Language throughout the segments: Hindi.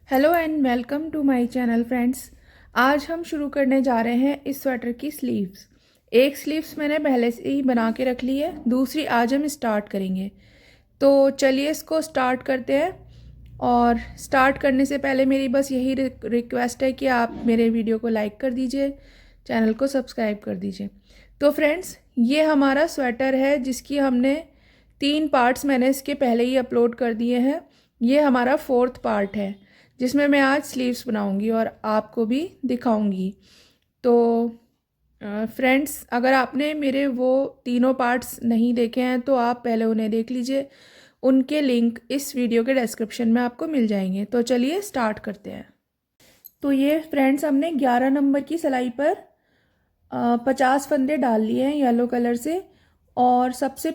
Hello and welcome to my channel friends. आज हम शुरू करने जा रहे हैं इस स्वेटर की स्लीव्स। एक स्लीव्स मैंने पहले से ही बना के रख ली है, दूसरी आज हम स्टार्ट करेंगे। तो चलिए इसको स्टार्ट करते हैं। और स्टार्ट करने से पहले मेरी बस यही रिक्वेस्ट है कि आप मेरे वीडियो को लाइक कर दीजिए, चैनल को सब्सक्राइब कर दीजिए। तो फ्रेंड्स, ये हमारा स्वेटर है जिसकी हमने 3 पार्ट्स मैंने इसके पहले ही अपलोड कर दिए हैं। ये हमारा 4th पार्ट है जिसमें मैं आज स्लीव्स बनाऊंगी और आपको भी दिखाऊंगी। तो फ्रेंड्स, अगर आपने मेरे वो तीनों पार्ट्स नहीं देखे हैं तो आप पहले उन्हें देख लीजिए। उनके लिंक इस वीडियो के डिस्क्रिप्शन में आपको मिल जाएंगे। तो चलिए स्टार्ट करते हैं। तो ये फ्रेंड्स, हमने 11 नंबर की सिलाई पर 50 फंदे डाल लिए हैं येलो कलर से। और सबसे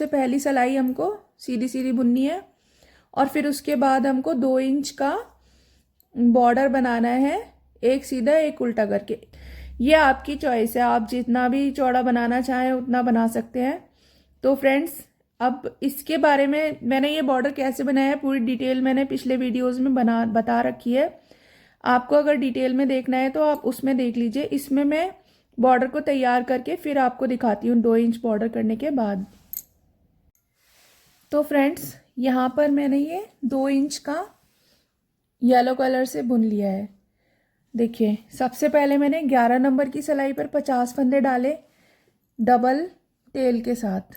पहली सिलाई हमको सीधी सीधी बुननी है और फिर उसके बाद हमको 2 इंच का बॉर्डर बनाना है, एक सीधा एक उल्टा करके। ये आपकी चॉइस है, आप जितना भी चौड़ा बनाना चाहें उतना बना सकते हैं। तो फ्रेंड्स, अब इसके बारे में मैंने ये बॉर्डर कैसे बनाया है पूरी डिटेल मैंने पिछले वीडियोस में बता रखी है। आपको अगर डिटेल में देखना है तो आप उसमें देख लीजिए। इसमें मैं बॉर्डर को तैयार करके फिर आपको दिखाती हूँ 2 इंच बॉर्डर करने के बाद। तो फ्रेंड्स, यहाँ पर मैंने ये 2 इंच का येलो कलर से बुन लिया है। देखिए, सबसे पहले मैंने 11 नंबर की सिलाई पर 50 फंदे डाले डबल टेल के साथ।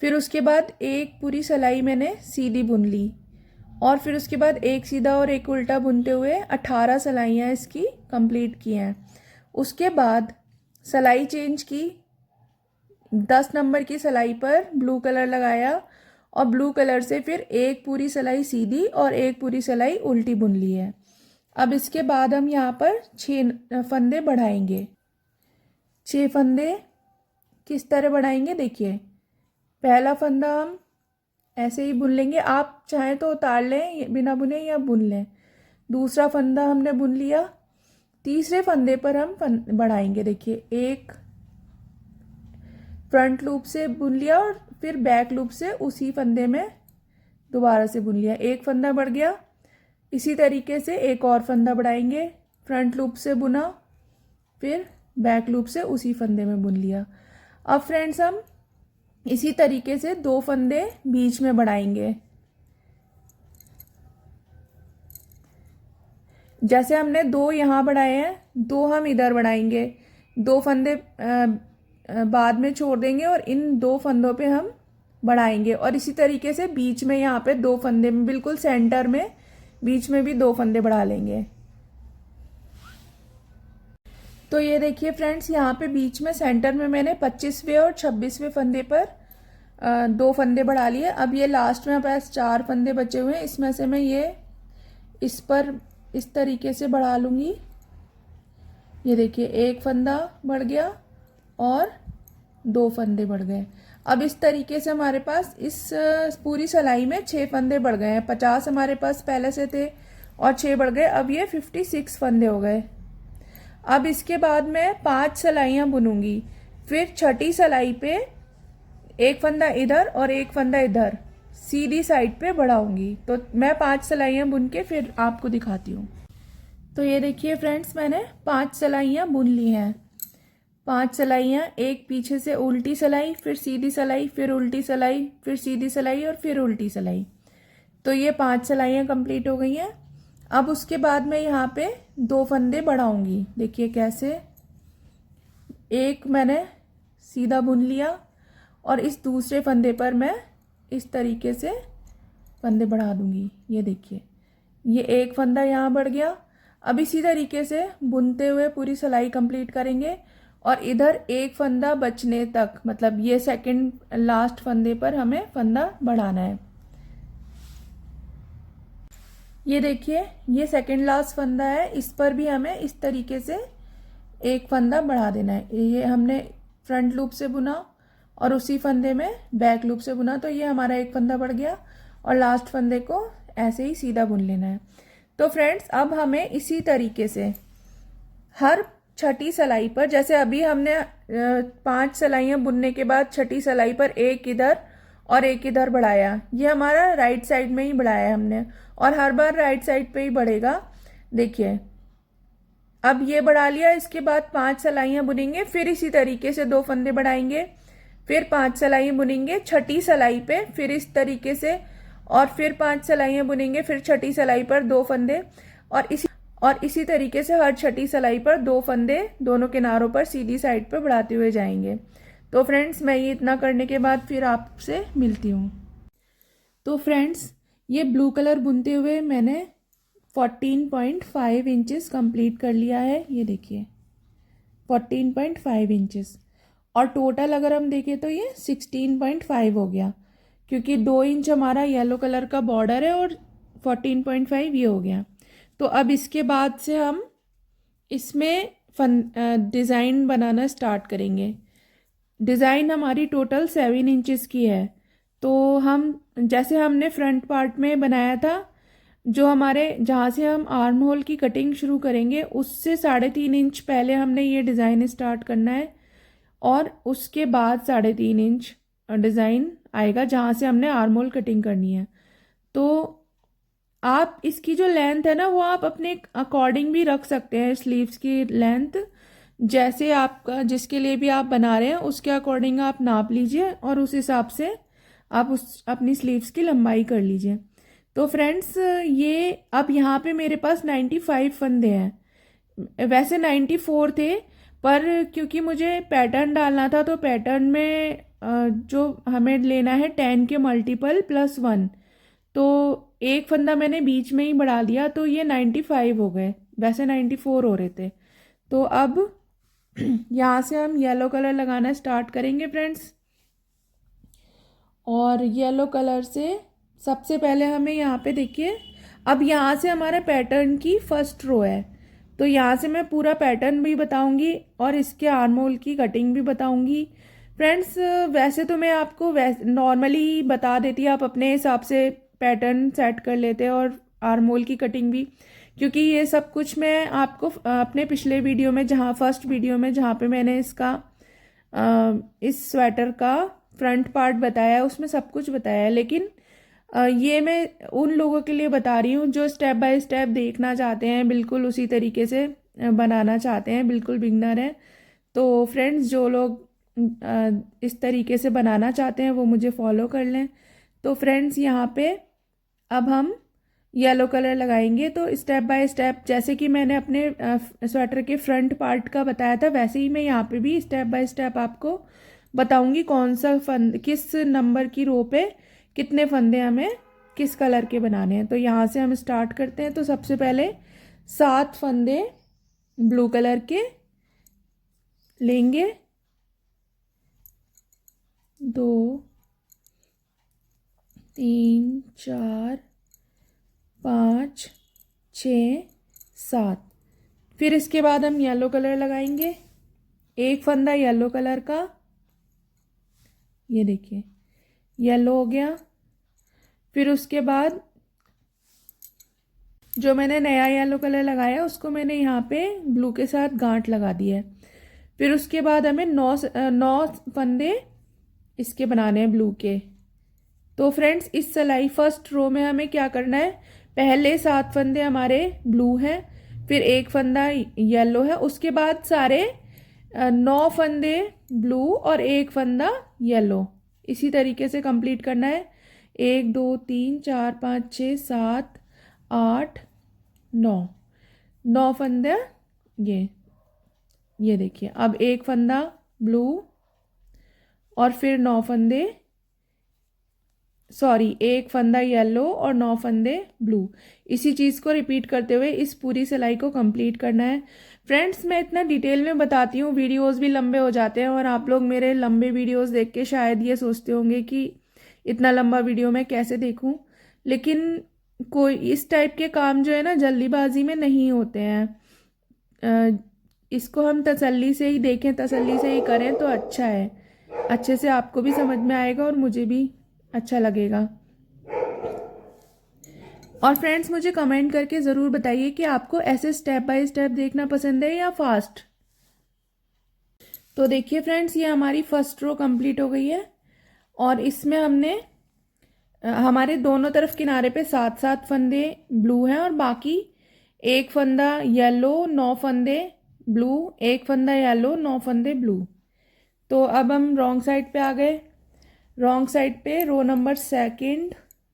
फिर उसके बाद एक पूरी सिलाई मैंने सीधी बुन ली और फिर उसके बाद एक सीधा और एक उल्टा बुनते हुए 18 सिलाइयाँ इसकी कंप्लीट की हैं। उसके बाद सिलाई चेंज की, 10 नंबर की सिलाई पर ब्लू कलर लगाया और ब्लू कलर से फिर एक पूरी सिलाई सीधी और एक पूरी सिलाई उल्टी बुन ली है। अब इसके बाद हम यहाँ पर 6 फंदे बढ़ाएंगे। 6 फंदे किस तरह बढ़ाएंगे, देखिए। पहला फंदा हम ऐसे ही बुन लेंगे, आप चाहें तो उतार लें बिना बुने या बुन लें। दूसरा फंदा हमने बुन लिया, तीसरे फंदे पर हम बढ़ाएंगे। देखिए, एक फ्रंट लूप से बुन लिया और फिर बैक लूप से उसी फंदे में दोबारा से बुन लिया, एक फंदा बढ़ गया। इसी तरीके से एक और फंदा बढ़ाएंगे, फ्रंट लूप से बुना फिर बैक लूप से उसी फंदे में बुन लिया। अब फ्रेंड्स, हम इसी तरीके से 2 फंदे बीच में बढ़ाएंगे। जैसे हमने 2 यहाँ बढ़ाए हैं, 2 हम इधर बढ़ाएंगे। 2 फंदे बाद में छोड़ देंगे और इन 2 फंदों पे हम बढ़ाएंगे। और इसी तरीके से बीच में यहाँ पे 2 फंदे में बिल्कुल सेंटर में बीच में भी 2 फंदे बढ़ा लेंगे। तो ये देखिए फ्रेंड्स, यहाँ पे बीच में सेंटर में मैंने 25वें और 26वें फंदे पर 2 फंदे बढ़ा लिए। अब ये लास्ट में पास 4 फंदे बचे हुए हैं, इसमें से मैं ये इस पर इस तरीके से बढ़ा लूँगी। ये देखिए, एक फंदा बढ़ गया और 2 फंदे बढ़ गए। अब इस तरीके से हमारे पास इस पूरी सिलाई में 6 फंदे बढ़ गए हैं। 50 हमारे पास पहले से थे और 6 बढ़ गए, अब ये 56 फंदे हो गए। अब इसके बाद मैं 5 सिलाइयाँ बुनूंगी, फिर छठी सिलाई पे एक फंदा इधर और एक फंदा इधर सीधी साइड पे बढ़ाऊंगी। तो मैं 5 सिलाइयाँ बुन के फिर आपको दिखाती हूँ। तो ये देखिए फ्रेंड्स, मैंने 5 सिलाइयाँ बुन ली हैं। 5 सिलाइयाँ, एक पीछे से उल्टी सिलाई, फिर सीधी सिलाई, फिर उल्टी सिलाई, फिर सीधी सिलाई और फिर उल्टी सिलाई। तो ये 5 सिलाइयाँ कंप्लीट हो गई हैं। अब उसके बाद मैं यहाँ पे 2 फंदे बढ़ाऊंगी। देखिए कैसे, एक मैंने सीधा बुन लिया और इस दूसरे फंदे पर मैं इस तरीके से फंदे बढ़ा दूंगी। ये देखिए, ये एक फंदा यहाँ बढ़ गया। अब इसी तरीके से बुनते हुए पूरी सिलाई कंप्लीट करेंगे और इधर एक फंदा बचने तक, मतलब ये सेकंड लास्ट फंदे पर हमें फंदा बढ़ाना है। ये देखिए, ये सेकंड लास्ट फंदा है, इस पर भी हमें इस तरीके से एक फंदा बढ़ा देना है। ये हमने फ्रंट लूप से बुना और उसी फंदे में बैक लूप से बुना, तो ये हमारा एक फंदा बढ़ गया और लास्ट फंदे को ऐसे ही सीधा बुन लेना है। तो फ्रेंड्स, अब हमें इसी तरीके से हर छठी सिलाई पर, जैसे अभी हमने 5 सिलाइयाँ बुनने के बाद छठी सिलाई पर एक इधर और एक इधर बढ़ाया, ये हमारा राइट साइड में ही बढ़ाया है हमने। और हर बार राइट साइड पे ही बढ़ेगा। देखिए अब ये बढ़ा लिया, इसके बाद 5 सिलाइयाँ बुनेंगे, फिर इसी तरीके से 2 फंदे बढ़ाएंगे, फिर 5 सिलाइयाँ बुनेंगे, छठी सिलाई पे फिर इस तरीके से, और फिर 5 सिलाइयाँ बुनेंगे, फिर छठी सिलाई पर 2 फंदे, और इसी तरीके से हर छठी सिलाई पर 2 फंदे दोनों किनारों पर सीधी साइड पर बढ़ाते हुए जाएंगे। तो फ्रेंड्स मैं ये इतना करने के बाद फिर आपसे मिलती हूँ। तो फ्रेंड्स ये ब्लू कलर बुनते हुए मैंने 14.5 इंचेस कंप्लीट कर लिया है। ये देखिए 14.5 इंचेस, और टोटल अगर हम देखें तो ये 16.5 हो गया, क्योंकि 2 इंच हमारा येलो कलर का बॉर्डर है और 14.5 ये हो गया। तो अब इसके बाद से हम इसमें डिज़ाइन बनाना स्टार्ट करेंगे। डिज़ाइन हमारी टोटल 7 इंचेस की है। तो हम जैसे हमने फ्रंट पार्ट में बनाया था, जो हमारे जहाँ से हम आर्म होल की कटिंग शुरू करेंगे उससे 3.5 इंच पहले हमने ये डिज़ाइन स्टार्ट करना है, और उसके बाद 3.5 इंच डिज़ाइन आएगा जहाँ से हमने आर्म होल कटिंग करनी है। तो आप इसकी जो लेंथ है ना वो आप अपने अकॉर्डिंग भी रख सकते हैं, स्लीव्स की लेंथ जैसे आपका जिसके लिए भी आप बना रहे हैं उसके अकॉर्डिंग आप नाप लीजिए, और उस हिसाब से आप उस अपनी स्लीव्स की लंबाई कर लीजिए। तो फ्रेंड्स ये अब यहाँ पे मेरे पास 95 फंदे हैं, वैसे 94 थे, पर क्योंकि मुझे पैटर्न डालना था तो पैटर्न में जो हमें लेना है 10 के मल्टीपल +1, तो एक फंदा मैंने बीच में ही बढ़ा दिया, तो ये 95 हो गए, वैसे 94 हो रहे थे। तो अब यहाँ से हम येलो कलर लगाना स्टार्ट करेंगे फ्रेंड्स, और येलो कलर से सबसे पहले हमें यहाँ पे देखिए, अब यहाँ से हमारे पैटर्न की फर्स्ट रो है, तो यहाँ से मैं पूरा पैटर्न भी बताऊँगी और इसके आर्म होल की कटिंग भी बताऊँगी। फ्रेंड्स वैसे तो मैं आपको नॉर्मली बता देती, आप अपने हिसाब से पैटर्न सेट कर लेते हैं और आर्म होल की कटिंग भी, क्योंकि ये सब कुछ मैं आपको अपने पिछले वीडियो में फर्स्ट वीडियो में जहाँ पे मैंने इसका इस स्वेटर का फ्रंट पार्ट बताया है उसमें सब कुछ बताया है, लेकिन ये मैं उन लोगों के लिए बता रही हूँ जो स्टेप बाय स्टेप देखना चाहते हैं, बिल्कुल उसी तरीके से बनाना चाहते हैं, बिल्कुल बिगनर हैं। तो फ्रेंड्स जो लोग इस तरीके से बनाना चाहते हैं वो मुझे फॉलो कर लें। तो फ्रेंड्स यहाँ पे अब हम येलो कलर लगाएंगे, तो स्टेप बाय स्टेप जैसे कि मैंने अपने स्वेटर के फ्रंट पार्ट का बताया था वैसे ही मैं यहाँ पे भी स्टेप बाय स्टेप आपको बताऊंगी कौन सा किस नंबर की रो पे कितने फंदे हमें किस कलर के बनाने हैं। तो यहाँ से हम स्टार्ट करते हैं। तो सबसे पहले 7 फंदे ब्लू कलर के लेंगे, 2 3 4 5 6 7, फिर इसके बाद हम येलो कलर लगाएंगे, एक फंदा येलो कलर का, ये देखिए येलो हो गया। फिर उसके बाद जो मैंने नया येलो कलर लगाया उसको मैंने यहाँ पे ब्लू के साथ गांठ लगा दी है। फिर उसके बाद हमें 9 फंदे इसके बनाने हैं ब्लू के। तो फ्रेंड्स इस सिलाई फर्स्ट रो में हमें क्या करना है, पहले 7 फंदे हमारे ब्लू हैं, फिर एक फंदा येलो है, उसके बाद सारे 9 फंदे ब्लू और एक फंदा येलो, इसी तरीके से कंप्लीट करना है। 1 2 3 4 5 6 7 8 9 फंदे, ये देखिए अब एक फंदा ब्लू और फिर 9 फंदे, सॉरी एक फंदा येलो और 9 फंदे ब्लू, इसी चीज़ को रिपीट करते हुए इस पूरी सिलाई को कंप्लीट करना है। फ्रेंड्स मैं इतना डिटेल में बताती हूँ, वीडियोस भी लंबे हो जाते हैं, और आप लोग मेरे लंबे वीडियोस देख के शायद ये सोचते होंगे कि इतना लंबा वीडियो मैं कैसे देखूँ, लेकिन कोई इस टाइप के काम जो है ना जल्दीबाजी में नहीं होते हैं। इसको हम तसल्ली से ही देखें, तसल्ली से ही करें तो अच्छा है, अच्छे से आपको भी समझ में आएगा और मुझे भी अच्छा लगेगा। और फ्रेंड्स मुझे कमेंट करके ज़रूर बताइए कि आपको ऐसे स्टेप बाय स्टेप देखना पसंद है या फास्ट। तो देखिए फ्रेंड्स ये हमारी फर्स्ट रो कंप्लीट हो गई है, और इसमें हमने हमारे दोनों तरफ किनारे पे 7 7 फंदे ब्लू हैं और बाकी एक फंदा येलो, 9 फंदे ब्लू, एक फंदा येलो, 9 फंदे ब्लू। तो अब हम रॉन्ग साइड पे आ गए। रॉन्ग साइड पे row number second,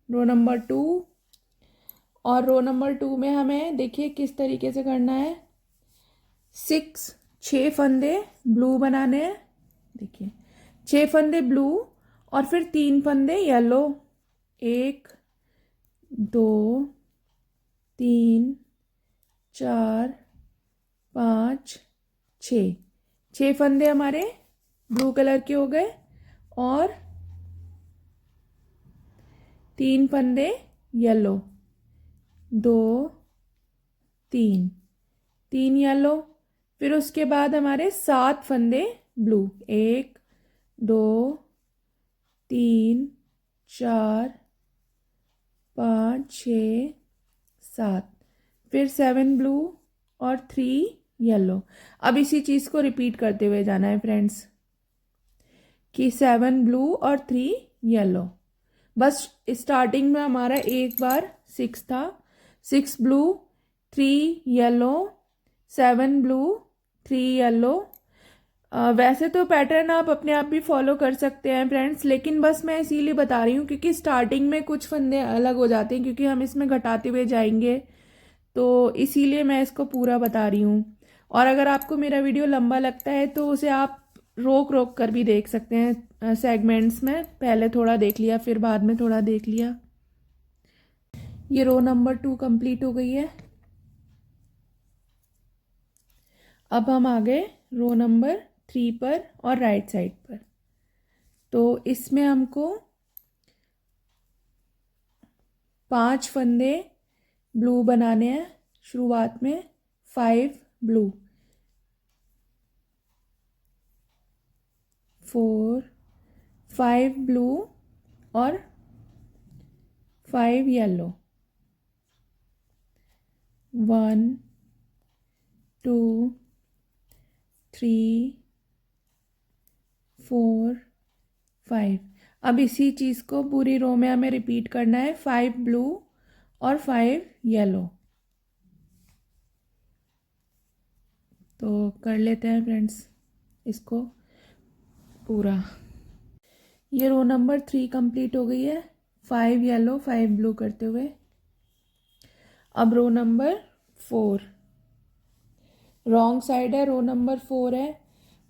row number 2, और रो नंबर 2 में हमें देखिए किस तरीके से करना है। 6 फंदे ब्लू बनाने हैं। देखिए 6 फंदे ब्लू और फिर 3 फंदे येलो। 1 2 3 4 5 6। 6 फंदे हमारे ब्लू कलर के हो गए और 3 फंदे येलो। 2 3, 3 येलो। फिर उसके बाद हमारे 7 फंदे ब्लू। 1 2 3 4 5 6 7। फिर 7 ब्लू और 3 येलो। अब इसी चीज़ को रिपीट करते हुए जाना है फ्रेंड्स कि 7 ब्लू और 3 येलो। बस स्टार्टिंग में हमारा एक बार 6 था। 6 ब्लू 3 येलो, 7 ब्लू 3 येलो। वैसे तो पैटर्न आप अपने आप भी फॉलो कर सकते हैं फ्रेंड्स, लेकिन बस मैं इसीलिए बता रही हूँ क्योंकि स्टार्टिंग में कुछ फंदे अलग हो जाते हैं क्योंकि हम इसमें घटाते हुए जाएंगे, तो इसीलिए मैं इसको पूरा बता रही हूँ। और अगर आपको मेरा वीडियो लंबा लगता है तो उसे आप रोक रोक कर भी देख सकते हैं सेगमेंट्स में। पहले थोड़ा देख लिया फिर बाद में थोड़ा देख लिया। ये रो नंबर 2 कंप्लीट हो गई है। अब हम आ गए रो नंबर 3 पर और राइट साइड पर। तो इसमें हमको 5 फंदे ब्लू बनाने हैं शुरुआत में। 5 ब्लू, 4 5 ब्लू और 5 येलो। 1 2 3 4 5। अब इसी चीज़ को पूरी रो में हमें रिपीट करना है। 5 ब्लू और 5 येलो। तो कर लेते हैं फ्रेंड्स इसको पूरा। ये रो नंबर 3 कंप्लीट हो गई है 5 येलो 5 ब्लू करते हुए। अब रो नंबर 4, रॉन्ग साइड है, रो नंबर 4 है।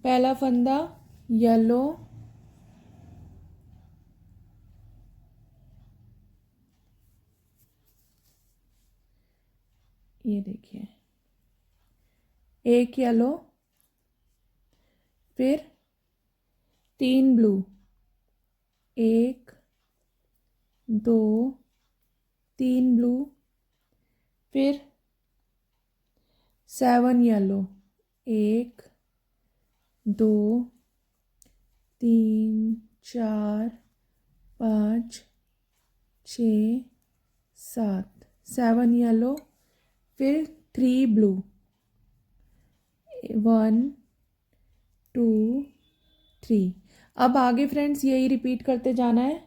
पहला फंदा येलो, ये देखिए एक येलो, फिर 3 ब्लू, 1 2 3 ब्लू, फिर 7 येलो, 1 2 3 4 5 6 7। 7 येलो, फिर 3 ब्लू, 1 2 3। अब आगे फ्रेंड्स यही रिपीट करते जाना है।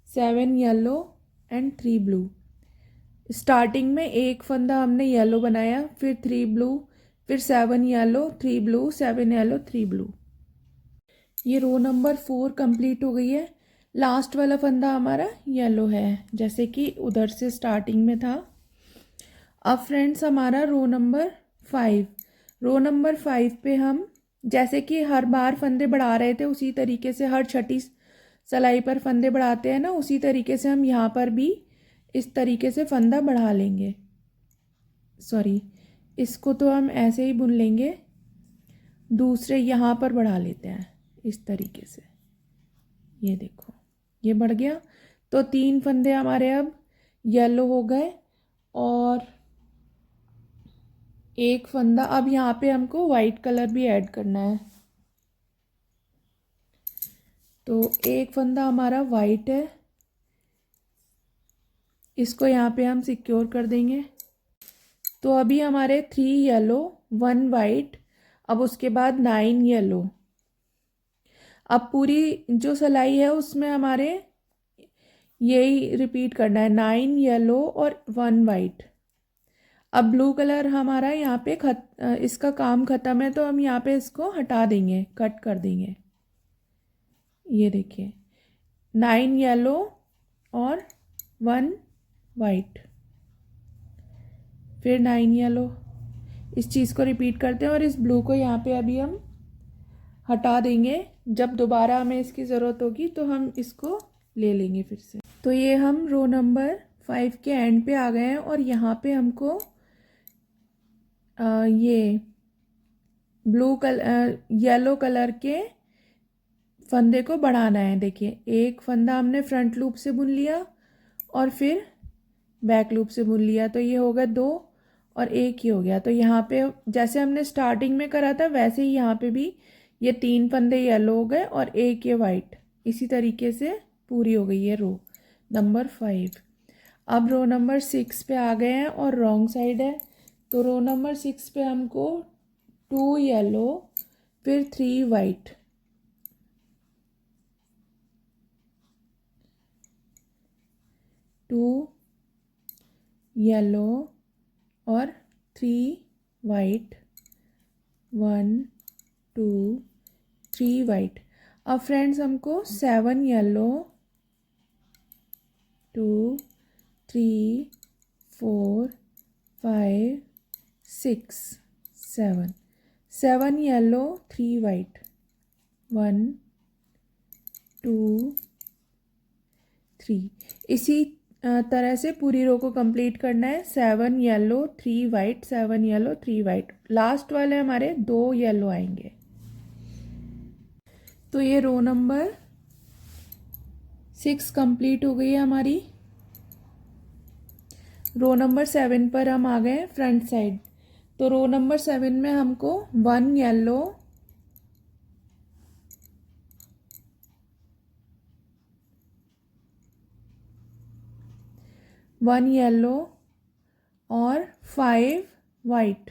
7 येलो एंड 3 ब्लू। स्टार्टिंग में एक फंदा हमने येलो बनाया, फिर 3 ब्लू, फिर 7 येलो 3 ब्लू, 7 येलो 3 ब्लू। ये रो नंबर 4 कंप्लीट हो गई है। लास्ट वाला फंदा हमारा येलो है जैसे कि उधर से स्टार्टिंग में था। अब फ्रेंड्स हमारा रो नंबर 5, रो नंबर 5 पे हम जैसे कि हर बार फंदे बढ़ा रहे थे उसी तरीके से हर छठी सलाई पर फंदे बढ़ाते हैं ना, उसी तरीके से हम यहाँ पर भी इस तरीके से फंदा बढ़ा लेंगे। सॉरी, इसको तो हम ऐसे ही बुन लेंगे, दूसरे यहाँ पर बढ़ा लेते हैं इस तरीके से। ये देखो ये बढ़ गया। तो 3 फंदे हमारे अब येलो हो गए और एक फंदा अब यहाँ पे हमको वाइट कलर भी ऐड करना है। तो एक फंदा हमारा वाइट है, इसको यहाँ पे हम सिक्योर कर देंगे। तो अभी हमारे 3 येलो 1 वाइट, अब उसके बाद 9 येलो। अब पूरी जो सिलाई है उसमें हमारे यही रिपीट करना है, 9 येलो और 1 वाइट। अब ब्लू कलर हमारा यहाँ पे इसका काम ख़त्म है, तो हम यहाँ पे इसको हटा देंगे, कट कर देंगे। ये देखिए 9 येलो और 1 वाइट, फिर 9 येलो। इस चीज़ को रिपीट करते हैं और इस ब्लू को यहाँ पे अभी हम हटा देंगे। जब दोबारा हमें इसकी ज़रूरत होगी तो हम इसको ले लेंगे फिर से। तो ये हम रो नंबर 5 के एंड पे आ गए हैं और यहाँ पे हमको ये ब्लू कलर येलो कलर के फंदे को बढ़ाना है। देखिए एक फंदा हमने फ्रंट लूप से बुन लिया और फिर बैक लूप से बुन लिया, तो ये हो गया 2 और एक ही हो गया। तो यहाँ पे जैसे हमने स्टार्टिंग में करा था वैसे ही यहाँ पे भी ये 3 फंदे येलो हो गए और एक ये वाइट। इसी तरीके से पूरी हो गई है रो नंबर 5। अब रो नंबर 6 पे आ गए हैं और रॉन्ग साइड है, तो रो नंबर 6 पे हमको 2 येलो फिर 3 वाइट, 2 येलो और 3 वाइट, 1 2 3 वाइट। अब फ्रेंड्स हमको 7 येलो, 2 3 4 5 6 7 येलो 3 वाइट, 1 2 3। इसी तरह से पूरी रो को कंप्लीट करना है। 7 yellow 3 white, 7 yellow 3 white. Last वाले हमारे 2 येलो आएंगे। तो ये रो नंबर 6 कंप्लीट हो गई है हमारी। रो नंबर 7 पर हम आ गए फ्रंट साइड। तो रो नंबर 7 में हमको 1 येलो, 1 येलो और 5 वाइट,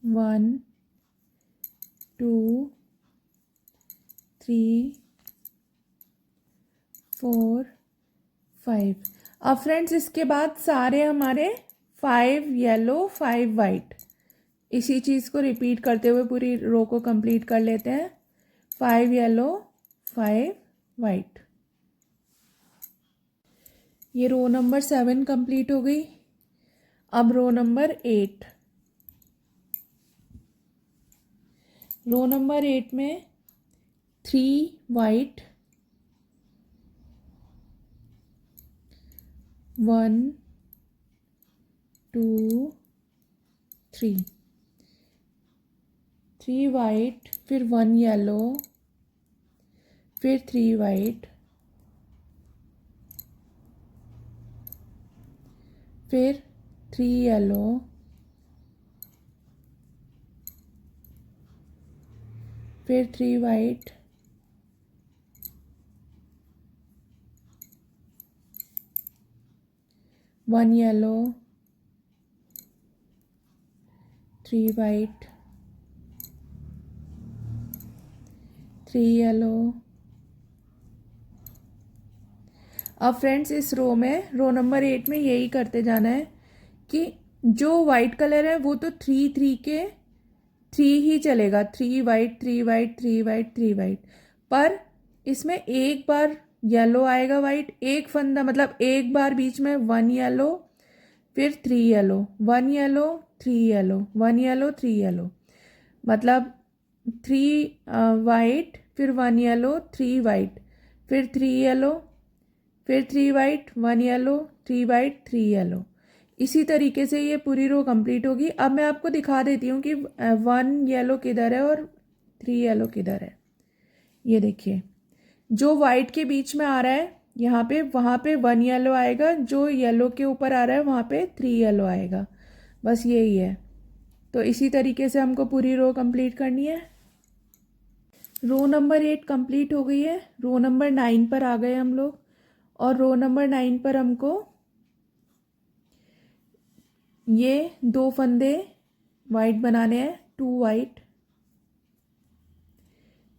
1 2 3 4 5। अब फ्रेंड्स इसके बाद सारे हमारे 5 येलो 5 वाइट, इसी चीज़ को रिपीट करते हुए पूरी रो को कंप्लीट कर लेते हैं। 5 येलो 5 वाइट। ये रो नंबर 7 कंप्लीट हो गई। अब रो नंबर 8। रो नंबर 8 में 3 वाइट, 1 2 3, 3 वाइट फिर 1 येलो फिर 3 वाइट फिर 3 येलो फिर 3 white, one yellow 3 white, 3 yellow. अब फ्रेंड्स इस रो में रो नंबर 8 में यही करते जाना है कि जो वाइट कलर है वो तो 3 3 के 3 ही चलेगा, 3 वाइट 3 वाइट 3 वाइट 3 वाइट। पर इसमें एक बार येलो आएगा वाइट, एक फंदा मतलब एक बार बीच में 1 येलो फिर 3 yellow, 1 yellow 3 yellow, 1 yellow 3 yellow, मतलब 3 वाइट फिर 1 येलो 3 वाइट फिर 3 येलो फिर 3 वाइट 1 येलो 3 वाइट 3 येलो। इसी तरीके से ये पूरी रो कंप्लीट होगी। अब मैं आपको दिखा देती हूँ कि 1 येलो किधर है और 3 येलो किधर है। ये देखिए जो वाइट के बीच में आ रहा है यहाँ पे, वहाँ पे 1 येलो आएगा, जो येलो के ऊपर आ रहा है वहाँ पे 3 येलो आएगा। बस यही है। तो इसी तरीके से हमको पूरी रो कंप्लीट करनी है। रो नंबर 8 कंप्लीट हो गई है। रो नंबर 9 पर आ गए हम लोग और रो नंबर 9 पर हमको ये 2 फंदे वाइट बनाने हैं, 2 वाइट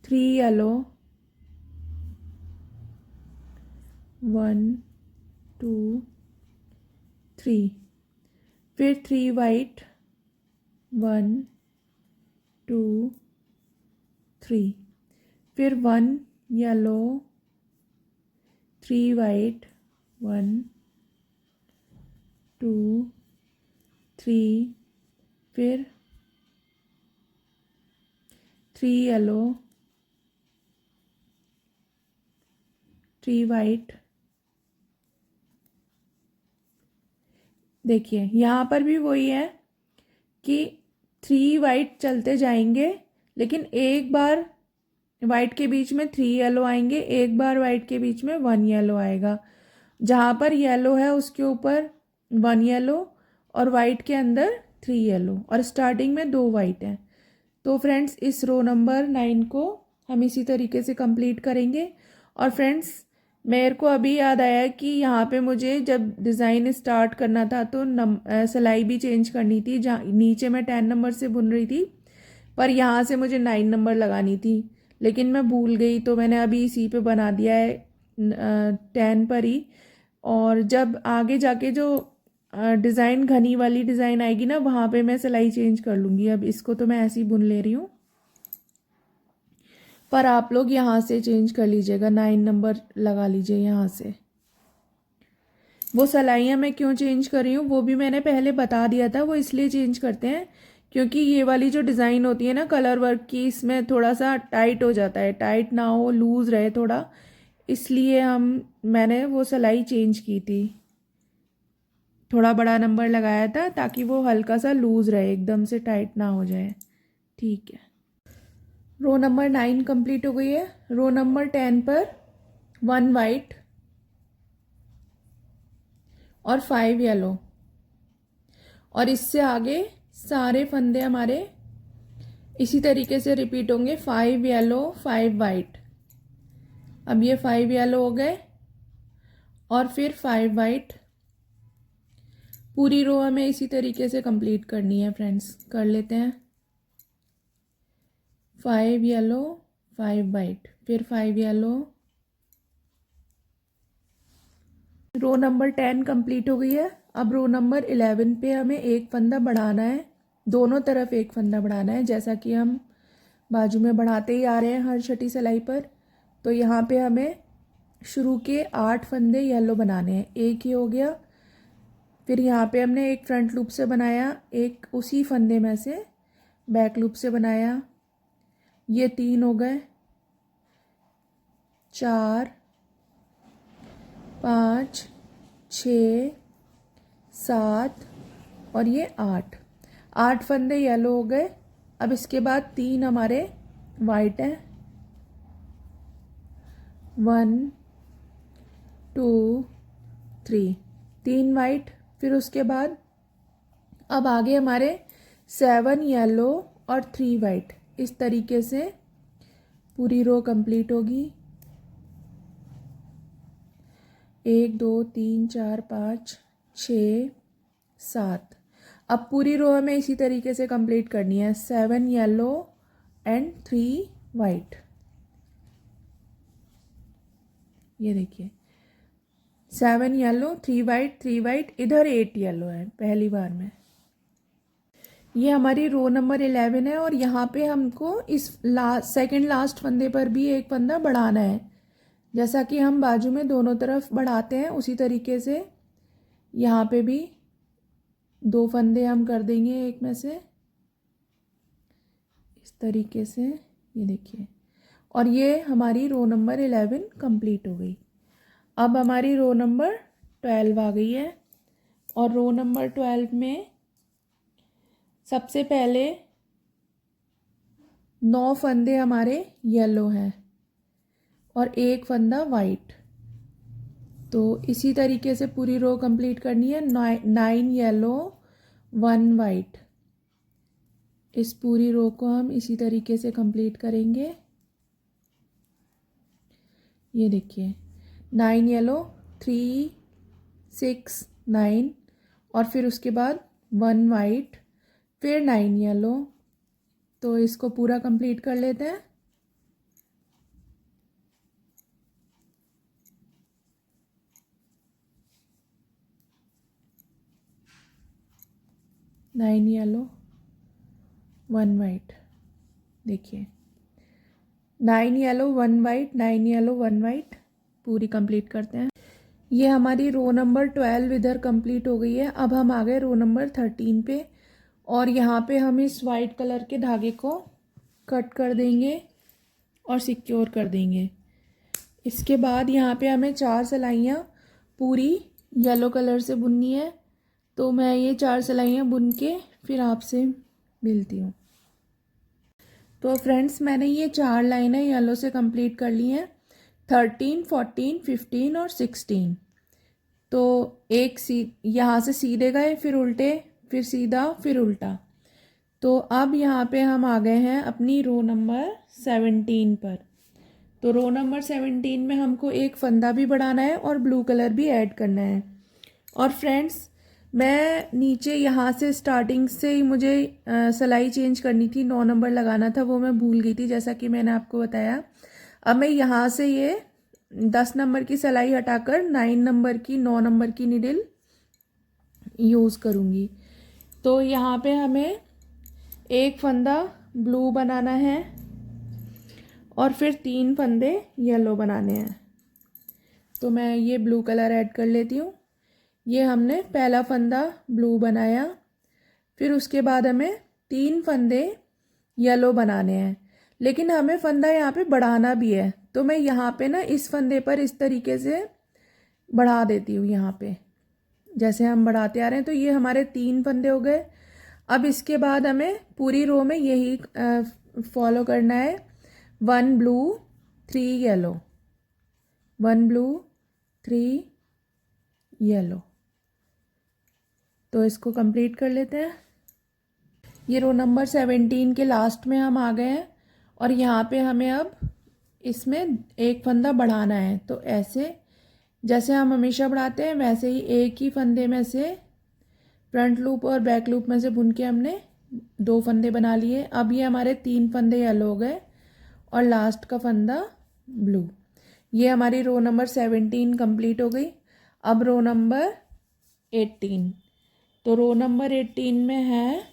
3 येलो 1 2 3, फिर 3 वाइट, 1 2 3, फिर 1 येलो, 3 वाइट, 1 2 3, फिर 3 येलो, 3 वाइट। देखिए यहाँ पर भी वही है कि 3 वाइट चलते जाएंगे, लेकिन एक बार वाइट के बीच में 3 येलो आएंगे, एक बार वाइट के बीच में 1 येलो आएगा। जहाँ पर येलो है उसके ऊपर 1 येलो और वाइट के अंदर 3 येलो, और स्टार्टिंग में 2 वाइट हैं। तो फ्रेंड्स इस रो नंबर 9 को हम इसी तरीके से कंप्लीट करेंगे। और फ्रेंड्स मेरे को अभी याद आया कि यहाँ पे मुझे जब डिज़ाइन स्टार्ट करना था तो सिलाई भी चेंज करनी थी। जहाँ नीचे मैं 10 नंबर से बुन रही थी, पर यहाँ से मुझे 9 नंबर लगानी थी, लेकिन मैं भूल गई, तो मैंने अभी इसी पे बना दिया है 10 पर ही। और जब आगे जाके जो डिज़ाइन घनी वाली डिज़ाइन आएगी ना, वहाँ पे मैं सिलाई चेंज कर लूँगी। अब इसको तो मैं ऐसे ही बुन ले रही हूँ, पर आप लोग यहाँ से चेंज कर लीजिएगा, 9 नंबर लगा लीजिए यहाँ से। वो सिलाइयाँ मैं क्यों चेंज कर रही हूँ वो भी मैंने पहले बता दिया था। वो इसलिए चेंज करते हैं क्योंकि ये वाली जो डिज़ाइन होती है ना कलर वर्क की, इसमें थोड़ा सा टाइट हो जाता है, टाइट ना हो, लूज़ रहे थोड़ा, इसलिए मैंने वो सिलाई चेंज की थी। थोड़ा बड़ा नंबर लगाया था ताकि वो हल्का सा लूज़ रहे, एकदम से टाइट ना हो जाए। ठीक है, रो नंबर 9 कंप्लीट हो गई है। रो नंबर 10 पर 1 वाइट और 5 येलो, और इससे आगे सारे फंदे हमारे इसी तरीके से रिपीट होंगे, 5 येलो 5 वाइट। अब ये 5 येलो हो गए और फिर 5 वाइट। पूरी रो हमें इसी तरीके से कंप्लीट करनी है फ्रेंड्स, कर लेते हैं। 5 येलो 5 वाइट, फिर 5 येलो। रो नंबर 10 कंप्लीट हो गई है। अब रो नंबर 11 पे हमें एक फंदा बढ़ाना है, दोनों तरफ एक फंदा बढ़ाना है, जैसा कि हम बाजू में बढ़ाते ही आ रहे हैं हर छठी सिलाई पर। तो यहाँ पे हमें शुरू के 8 फंदे येलो बनाने हैं। एक ही हो गया, फिर यहाँ पे हमने एक फ्रंट लूप से बनाया, एक उसी फंदे में से बैक लूप से बनाया, ये 3 हो गए, 4 5 6 7 और ये 8 फंदे येलो हो गए। अब इसके बाद 3 हमारे वाइट हैं, 1 2 3, 3 वाइट। फिर उसके बाद अब आगे हमारे 7 येलो और 3 वाइट। इस तरीके से पूरी रो कंप्लीट होगी। 1 2 3 4 5 6 7। अब पूरी रो हमें इसी तरीके से कंप्लीट करनी है, 7 येलो एंड 3 वाइट। ये देखिए 7 येलो 3 वाइट 3 वाइट, इधर 8 येलो है पहली बार में। ये हमारी रो नंबर 11 है, और यहाँ पे हमको इस सेकंड लास्ट फंदे पर भी एक फंदा बढ़ाना है, जैसा कि हम बाजू में दोनों तरफ बढ़ाते हैं उसी तरीके से यहाँ पे भी 2 फंदे हम कर देंगे एक में से, इस तरीके से। ये देखिए, और ये हमारी रो नंबर 11 कंप्लीट हो गई। अब हमारी रो नंबर 12 आ गई है, और रो नंबर 12 में सबसे पहले 9 फंदे हमारे येलो हैं और एक फंदा वाइट। तो इसी तरीके से पूरी रो कंप्लीट करनी है, 9 येलो 1 वाइट। इस पूरी रो को हम इसी तरीके से कंप्लीट करेंगे। ये देखिए 9 येलो 3 6 9, और फिर उसके बाद 1 वाइट, फिर 9 येलो। तो इसको पूरा कंप्लीट कर लेते हैं। 9 येलो 1 वाइट। देखिए 9 येलो 1 वाइट, 9 येलो 1 वाइट, पूरी कंप्लीट करते हैं। ये हमारी रो नंबर 12 इधर कंप्लीट हो गई है। अब हम आ गए रो नंबर 13 पे, और यहाँ पे हम इस वाइट कलर के धागे को कट कर देंगे और सिक्योर कर देंगे। इसके बाद यहाँ पे हमें 4 सिलाइयाँ पूरी येलो कलर से बुननी है। तो मैं ये 4 सिलाइयाँ बुन के फिर आपसे मिलती हूँ। तो फ्रेंड्स मैंने ये 4 लाइनें येलो से कंप्लीट कर ली हैं, 13, 14, 15 और 16। तो एक यहाँ से सीधे गए, फिर उल्टे, फिर सीधा, फिर उल्टा। तो अब यहाँ पे हम आ गए हैं अपनी रो नंबर 17 पर। तो रो नंबर 17 में हमको एक फंदा भी बढ़ाना है और ब्लू कलर भी ऐड करना है। और फ्रेंड्स मैं नीचे यहाँ से स्टार्टिंग से ही मुझे सिलाई चेंज करनी थी, 9 नंबर लगाना था, वो मैं भूल गई थी जैसा कि मैंने आपको बताया। अब मैं यहाँ से ये 10 नंबर की सिलाई हटाकर 9 नंबर की 9 नंबर की निडल यूज़ करूँगी। तो यहाँ पे हमें एक फंदा ब्लू बनाना है और फिर 3 फंदे येलो बनाने हैं। तो मैं ये ब्लू कलर ऐड कर लेती हूँ। ये हमने पहला फंदा ब्लू बनाया, फिर उसके बाद हमें 3 फंदे येलो बनाने हैं, लेकिन हमें फंदा यहाँ पे बढ़ाना भी है। तो मैं यहाँ पे ना इस फंदे पर इस तरीके से बढ़ा देती हूँ, यहाँ पे जैसे हम बढ़ाते आ रहे हैं। तो ये हमारे 3 फंदे हो गए। अब इसके बाद हमें पूरी रो में यही फॉलो करना है, 1 ब्लू 3 येलो, 1 ब्लू 3 येलो। तो इसको कंप्लीट कर लेते हैं। ये रो नंबर 17 के लास्ट में हम आ गए हैं, और यहाँ पे हमें अब इसमें एक फंदा बढ़ाना है। तो ऐसे जैसे हम हमेशा बढ़ाते हैं वैसे ही एक ही फंदे में से फ्रंट लूप और बैक लूप में से बुन के हमने 2 फंदे बना लिए। अब ये हमारे 3 फंदे येलो हो गए और लास्ट का फंदा ब्लू। ये हमारी रो नंबर 17 कंप्लीट हो गई। अब रो नंबर 18। तो रो नंबर 18 में है,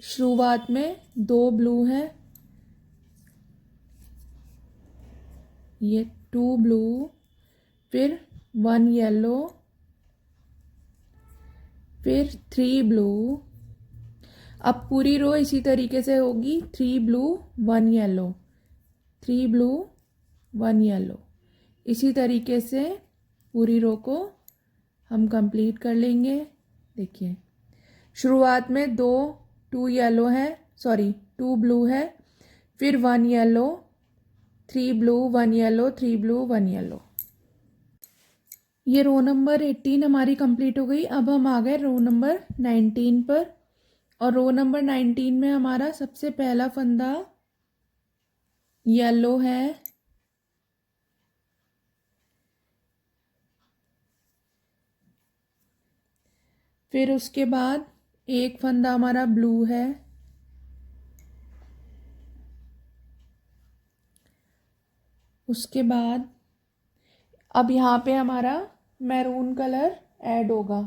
शुरुआत में 2 ब्लू हैं, ये 2 ब्लू, फिर 1 येलो, फिर 3 ब्लू। अब पूरी रो इसी तरीके से होगी, 3 ब्लू 1 येलो, 3 ब्लू 1 येलो। इसी तरीके से पूरी रो को हम कंप्लीट कर लेंगे। देखिए शुरुआत में 2 येलो है, सॉरी 2 ब्लू है, फिर 1 yellow, 3 blue 1 yellow, 3 blue 1 yellow. ये रो नंबर 18 हमारी कंप्लीट हो गई। अब हम आ गए रो नंबर 19 पर, और रो नंबर 19 में हमारा सबसे पहला फंदा येलो है, फिर उसके बाद एक फंदा हमारा ब्लू है, उसके बाद अब यहाँ पे हमारा मैरून कलर ऐड होगा।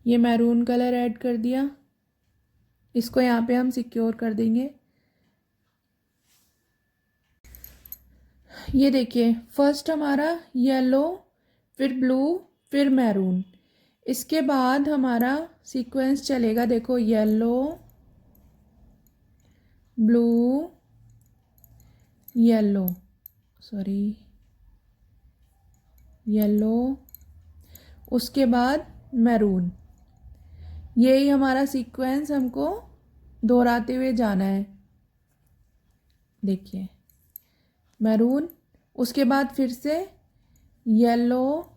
ये मैरून कलर ऐड कर दिया। इसको यहाँ पे हम सिक्योर कर देंगे। ये देखिए फर्स्ट हमारा येलो, फिर ब्लू, फिर मैरून। इसके बाद हमारा सीक्वेंस चलेगा, देखो yellow blue yellow, sorry yellow, उसके बाद मैरून। यही हमारा सीक्वेंस हमको दोहराते हुए जाना है। देखिए मैरून, उसके बाद फिर से येलो,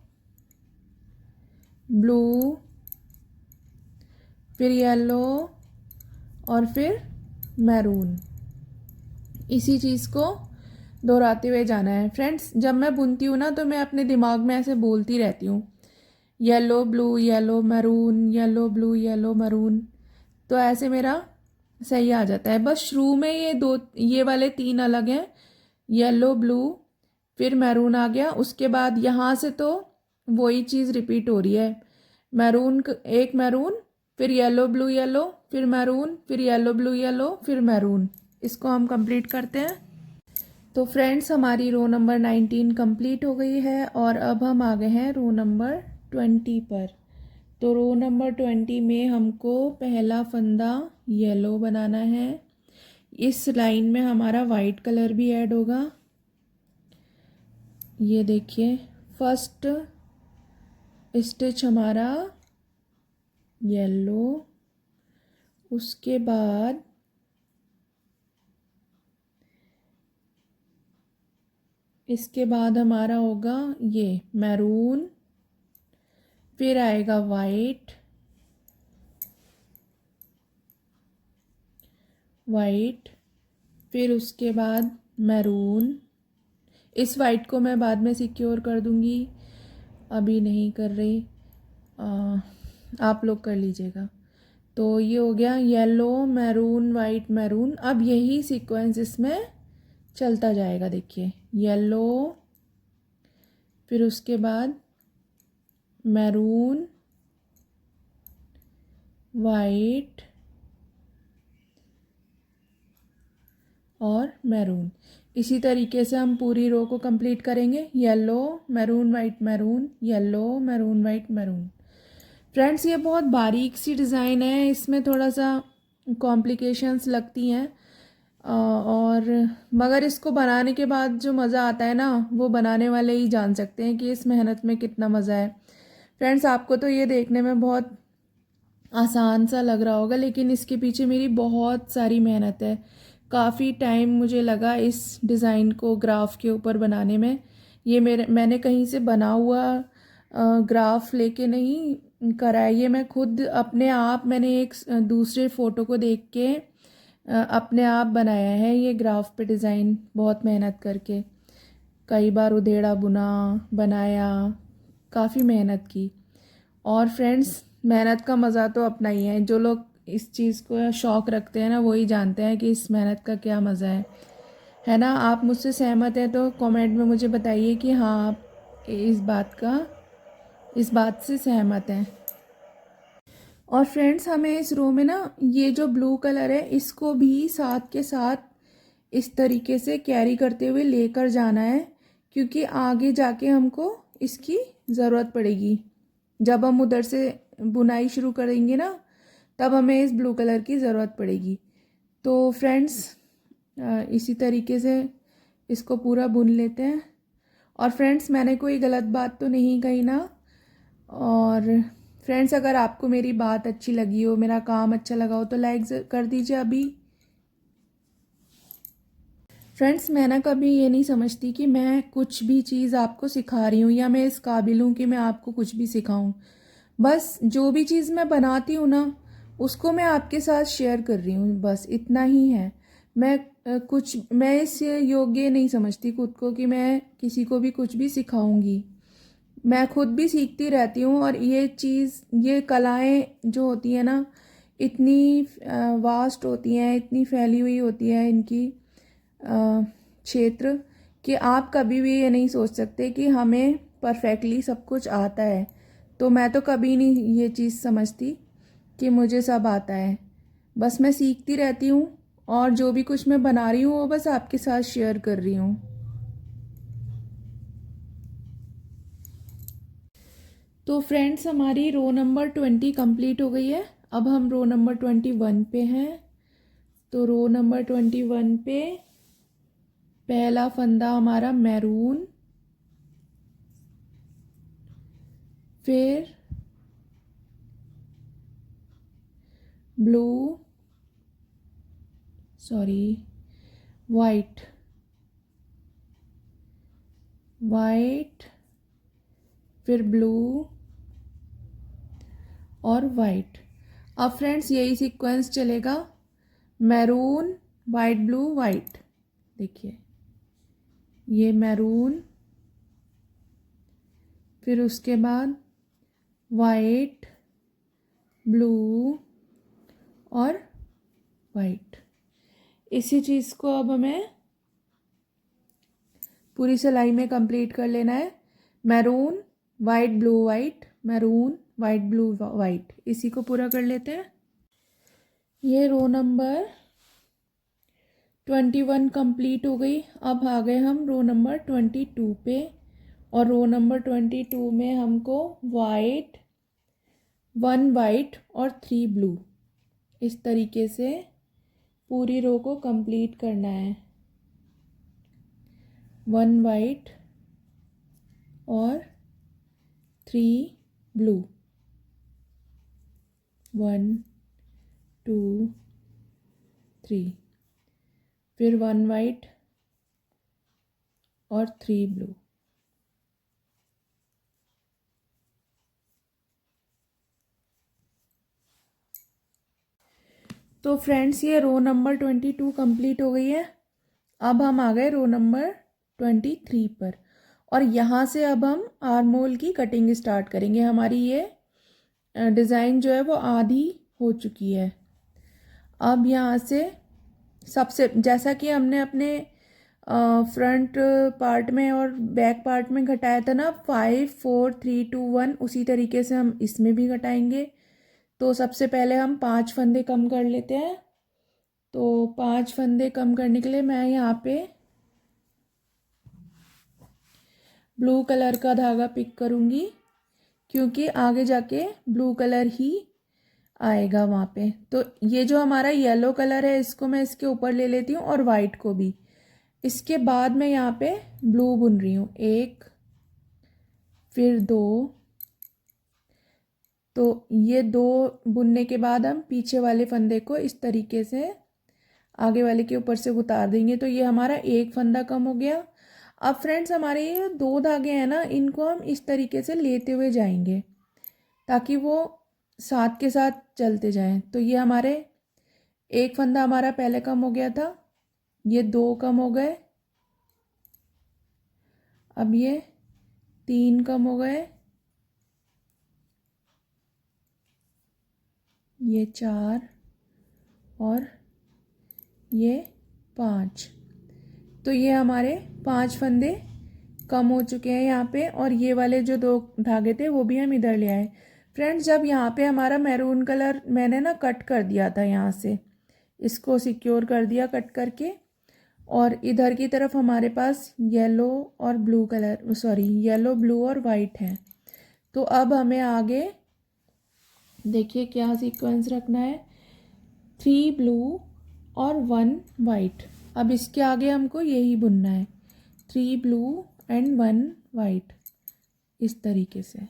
ब्लू, फिर येलो और फिर मैरून। इसी चीज़ को दोहराते हुए जाना है। फ्रेंड्स जब मैं बुनती हूँ ना तो मैं अपने दिमाग में ऐसे बोलती रहती हूँ, yellow blue yellow maroon, yellow blue yellow maroon. तो ऐसे मेरा सही आ जाता है। बस शुरू में ये वाले 3 अलग हैं, येलो ब्लू, फिर मैरून आ गया। उसके बाद यहाँ से तो वही चीज़ रिपीट हो रही है, मैरून, एक मैरून, फिर येलो ब्लू येलो, फिर मैरून, फिर येलो ब्लू येलो, फिर मैरून। इसको हम कंप्लीट करते हैं। तो फ्रेंड्स हमारी रो नंबर 19 कंप्लीट हो गई है और अब हम आ गए हैं रो नंबर 20 पर। तो रो नंबर 20 में हमको पहला फंदा येलो बनाना है। इस लाइन में हमारा वाइट कलर भी ऐड होगा। ये देखिए फर्स्ट स्टिच हमारा येलो, उसके बाद इसके बाद हमारा होगा ये मैरून, फिर आएगा वाइट, वाइट, फिर उसके बाद मैरून। इस वाइट को मैं बाद में सिक्योर कर दूंगी, अभी नहीं कर रही, आप लोग कर लीजिएगा। तो ये हो गया येलो मैरून वाइट मैरून। अब यही सीक्वेंस इसमें चलता जाएगा। देखिए येलो, फिर उसके बाद मैरून, वाइट और मैरून। इसी तरीके से हम पूरी रो को कंप्लीट करेंगे। Yellow maroon white maroon, yellow maroon white maroon. Friends ये बहुत बारीक सी डिज़ाइन है, इसमें थोड़ा सा कॉम्प्लिकेशंस लगती हैं और मगर इसको बनाने के बाद जो मज़ा आता है ना, वो बनाने वाले ही जान सकते हैं कि इस मेहनत में कितना मज़ा है। फ्रेंड्स आपको तो ये देखने में बहुत आसान सा लग रहा होगा, लेकिन इसके पीछे मेरी बहुत सारी मेहनत है। काफ़ी टाइम मुझे लगा इस डिज़ाइन को ग्राफ के ऊपर बनाने में। ये मैंने कहीं से बना हुआ ग्राफ लेके नहीं करा है, ये मैं खुद अपने आप मैंने एक दूसरे फ़ोटो को देख के अपने आप बनाया है ये ग्राफ पे डिज़ाइन, बहुत मेहनत करके। कई बार उधेड़ा बुना, बनाया, काफ़ी मेहनत की। और फ्रेंड्स मेहनत का मज़ा तो अपना ही है। जो लोग इस चीज़ को शौक़ रखते हैं ना, वही जानते हैं कि इस मेहनत का क्या मज़ा है ना। आप मुझसे सहमत हैं तो कमेंट में मुझे बताइए कि हाँ आप इस बात से सहमत हैं। और फ्रेंड्स हमें इस रो में ना ये जो ब्लू कलर है इसको भी साथ के साथ इस तरीके से कैरी करते हुए लेकर जाना है, क्योंकि आगे जाके हमको इसकी ज़रूरत पड़ेगी। जब हम उधर से बुनाई शुरू करेंगे ना, तब हमें इस ब्लू कलर की ज़रूरत पड़ेगी। तो फ्रेंड्स इसी तरीके से इसको पूरा बुन लेते हैं। और फ्रेंड्स मैंने कोई गलत बात तो नहीं कही ना। और फ्रेंड्स अगर आपको मेरी बात अच्छी लगी हो, मेरा काम अच्छा लगा हो, तो लाइक कर दीजिए अभी। फ्रेंड्स मैं ना कभी ये नहीं समझती कि मैं कुछ भी चीज़ आपको सिखा रही हूँ या मैं इस काबिल हूँ कि मैं आपको कुछ भी सिखाऊँ। बस जो भी चीज़ मैं बनाती हूँ ना, उसको मैं आपके साथ शेयर कर रही हूँ, बस इतना ही है। मैं इस योग्य नहीं समझती खुद को कि मैं किसी को भी कुछ भी सिखाऊंगी। मैं खुद भी सीखती रहती हूँ और ये कलाएं जो होती हैं ना, इतनी वास्ट होती हैं, इतनी फैली हुई होती है इनकी क्षेत्र, कि आप कभी भी ये नहीं सोच सकते कि हमें परफेक्टली सब कुछ आता है। तो मैं तो कभी नहीं ये चीज़ समझती कि मुझे सब आता है। बस मैं सीखती रहती हूँ और जो भी कुछ मैं बना रही हूँ वो बस आपके साथ शेयर कर रही हूँ। तो फ्रेंड्स हमारी रो नंबर 20 कंप्लीट हो गई है। अब हम रो नंबर 21 पे हैं। तो रो नंबर 21 पे पहला फंदा हमारा मैरून, फिर ब्लू, वाइट, वाइट, फिर ब्लू और वाइट। अब फ्रेंड्स यही सीक्वेंस चलेगा, मैरून वाइट ब्लू वाइट। देखिए ये मैरून, फिर उसके बाद वाइट, ब्लू और वाइट। इसी चीज़ को अब हमें पूरी सिलाई में कंप्लीट कर लेना है। Maroon white blue white, maroon white blue white, इसी को पूरा कर लेते हैं। ये रो नंबर 21 कंप्लीट हो गई। अब आ गए हम रो नंबर 22 पे, और रो नंबर 22 में हमको वाइट, 1 वाइट और 3 ब्लू, इस तरीके से पूरी रो को कंप्लीट करना है। 1 वाइट और 3 ब्लू, 1 2 3, फिर 1 वाइट और 3 ब्लू। तो फ्रेंड्स ये रो नंबर 22 कंप्लीट हो गई है। अब हम आ गए रो नंबर 23 पर, और यहाँ से अब हम आर्म होल की कटिंग स्टार्ट करेंगे। हमारी ये डिज़ाइन जो है वो आधी हो चुकी है। अब यहाँ से सबसे, जैसा कि हमने अपने फ्रंट पार्ट में और बैक पार्ट में घटाया था ना 5 4 3 2 1, उसी तरीके से हम इसमें भी घटाएंगे। तो सबसे पहले हम 5 फंदे कम कर लेते हैं। तो 5 फंदे कम करने के लिए मैं यहाँ पे ब्लू कलर का धागा पिक करूँगी, क्योंकि आगे जाके ब्लू कलर ही आएगा वहाँ पे। तो ये जो हमारा येलो कलर है इसको मैं इसके ऊपर ले लेती हूँ, और वाइट को भी। इसके बाद मैं यहाँ पे ब्लू बुन रही हूँ, 1 फिर 2। तो ये 2 बुनने के बाद हम पीछे वाले फंदे को इस तरीके से आगे वाले के ऊपर से उतार देंगे। तो ये हमारा एक फंदा कम हो गया। अब फ्रेंड्स हमारे ये 2 धागे हैं ना, इनको हम इस तरीके से लेते हुए जाएंगे ताकि वो साथ के साथ चलते जाएं। तो ये हमारे एक फंदा हमारा पहले कम हो गया था, ये 2 कम हो गए, अब ये 3 कम हो गए, ये 4 और ये 5। तो ये हमारे 5 फंदे कम हो चुके हैं यहाँ पे। और ये वाले जो 2 धागे थे वो भी हम इधर ले आए। फ्रेंड्स जब यहाँ पे हमारा मैरून कलर मैंने ना कट कर दिया था, यहाँ से इसको सिक्योर कर दिया कट करके, और इधर की तरफ हमारे पास येलो और blue colour, sorry yellow blue और वाइट है। तो अब हमें आगे देखिए क्या सीक्वेंस रखना है, 3 ब्लू और 1 वाइट। अब इसके आगे हमको यही बुनना है, 3 ब्लू एंड 1 वाइट, इस तरीके से।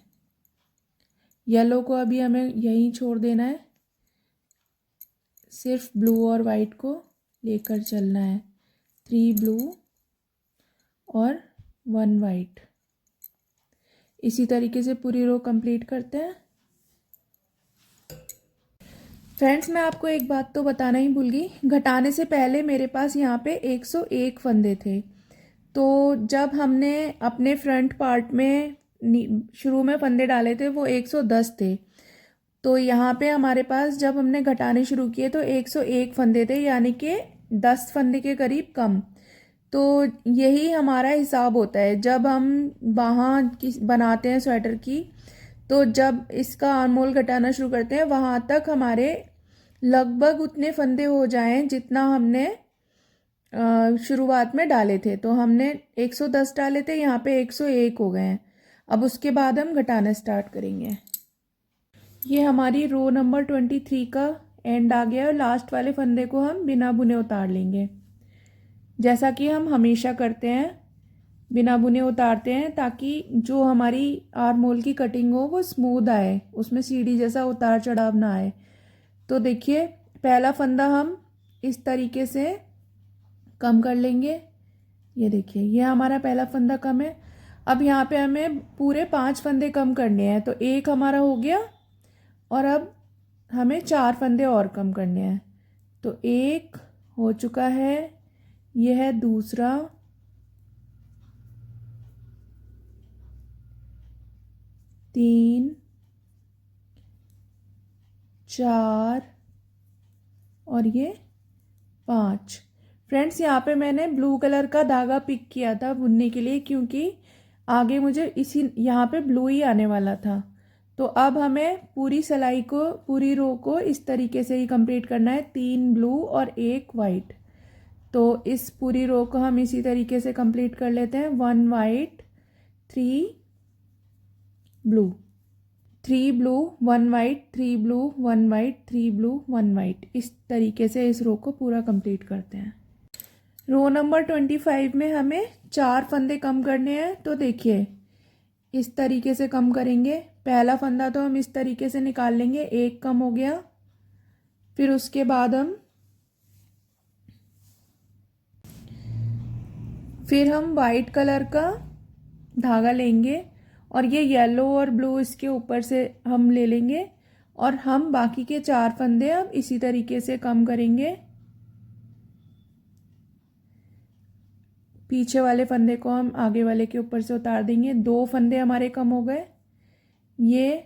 येलो को अभी हमें यहीं छोड़ देना है, सिर्फ ब्लू और वाइट को लेकर चलना है, 3 ब्लू और 1 वाइट। इसी तरीके से पूरी रो कंप्लीट करते हैं। फ्रेंड्स मैं आपको एक बात तो बताना ही भूल गई, घटाने से पहले मेरे पास यहाँ पे 101 फंदे थे। तो जब हमने अपने फ्रंट पार्ट में शुरू में फंदे डाले थे वो 110 थे। तो यहाँ पे हमारे पास जब हमने घटाने शुरू किए तो 101 फंदे थे, यानी कि 10 फंदे के करीब कम। तो यही हमारा हिसाब होता है जब हम बाहाँ की बनाते हैं स्वेटर की। तो जब इसका आर्म होल घटाना शुरू करते हैं वहाँ तक हमारे लगभग उतने फंदे हो जाएं जितना हमने शुरुआत में डाले थे। तो हमने 110 डाले थे, यहाँ पे 101 हो गए हैं। अब उसके बाद हम घटाना स्टार्ट करेंगे। ये हमारी रो नंबर 23 का एंड आ गया, और लास्ट वाले फंदे को हम बिना बुने उतार लेंगे, जैसा कि हम हमेशा करते हैं, बिना बुने उतारते हैं ताकि जो हमारी आर्म होल की कटिंग हो वो स्मूथ आए, उसमें सीढ़ी जैसा उतार चढ़ाव ना आए। तो देखिए पहला फंदा हम इस तरीके से कम कर लेंगे, ये देखिए ये हमारा पहला फंदा कम है। अब यहाँ पे हमें पूरे 5 फंदे कम करने हैं, तो एक हमारा हो गया, और अब हमें 4 फंदे और कम करने हैं। तो एक हो चुका है, यह है दूसरा, तीन, 4 और ये 5। फ्रेंड्स यहाँ पे मैंने ब्लू कलर का धागा पिक किया था बुनने के लिए, क्योंकि आगे मुझे इसी यहाँ पे ब्लू ही आने वाला था। तो अब हमें पूरी सिलाई को, पूरी रो को इस तरीके से ही कंप्लीट करना है, 3 ब्लू और 1 वाइट। तो इस पूरी रो को हम इसी तरीके से कंप्लीट कर लेते हैं। 1 white 3 blue, 3 blue 1 white, 3 blue 1 white, 3 blue 1 white, इस तरीके से इस रो को पूरा कंप्लीट करते हैं। रो नंबर 25 में हमें 4 फंदे कम करने हैं। तो देखिए इस तरीके से कम करेंगे। पहला फंदा तो हम इस तरीके से निकाल लेंगे, 1 कम हो गया। फिर उसके बाद हम वाइट कलर का धागा लेंगे और ये येलो और ब्लू इसके ऊपर से हम ले लेंगे और हम बाकी के 4 फंदे अब इसी तरीके से कम करेंगे। पीछे वाले फंदे को हम आगे वाले के ऊपर से उतार देंगे। 2 फंदे हमारे कम हो गए, ये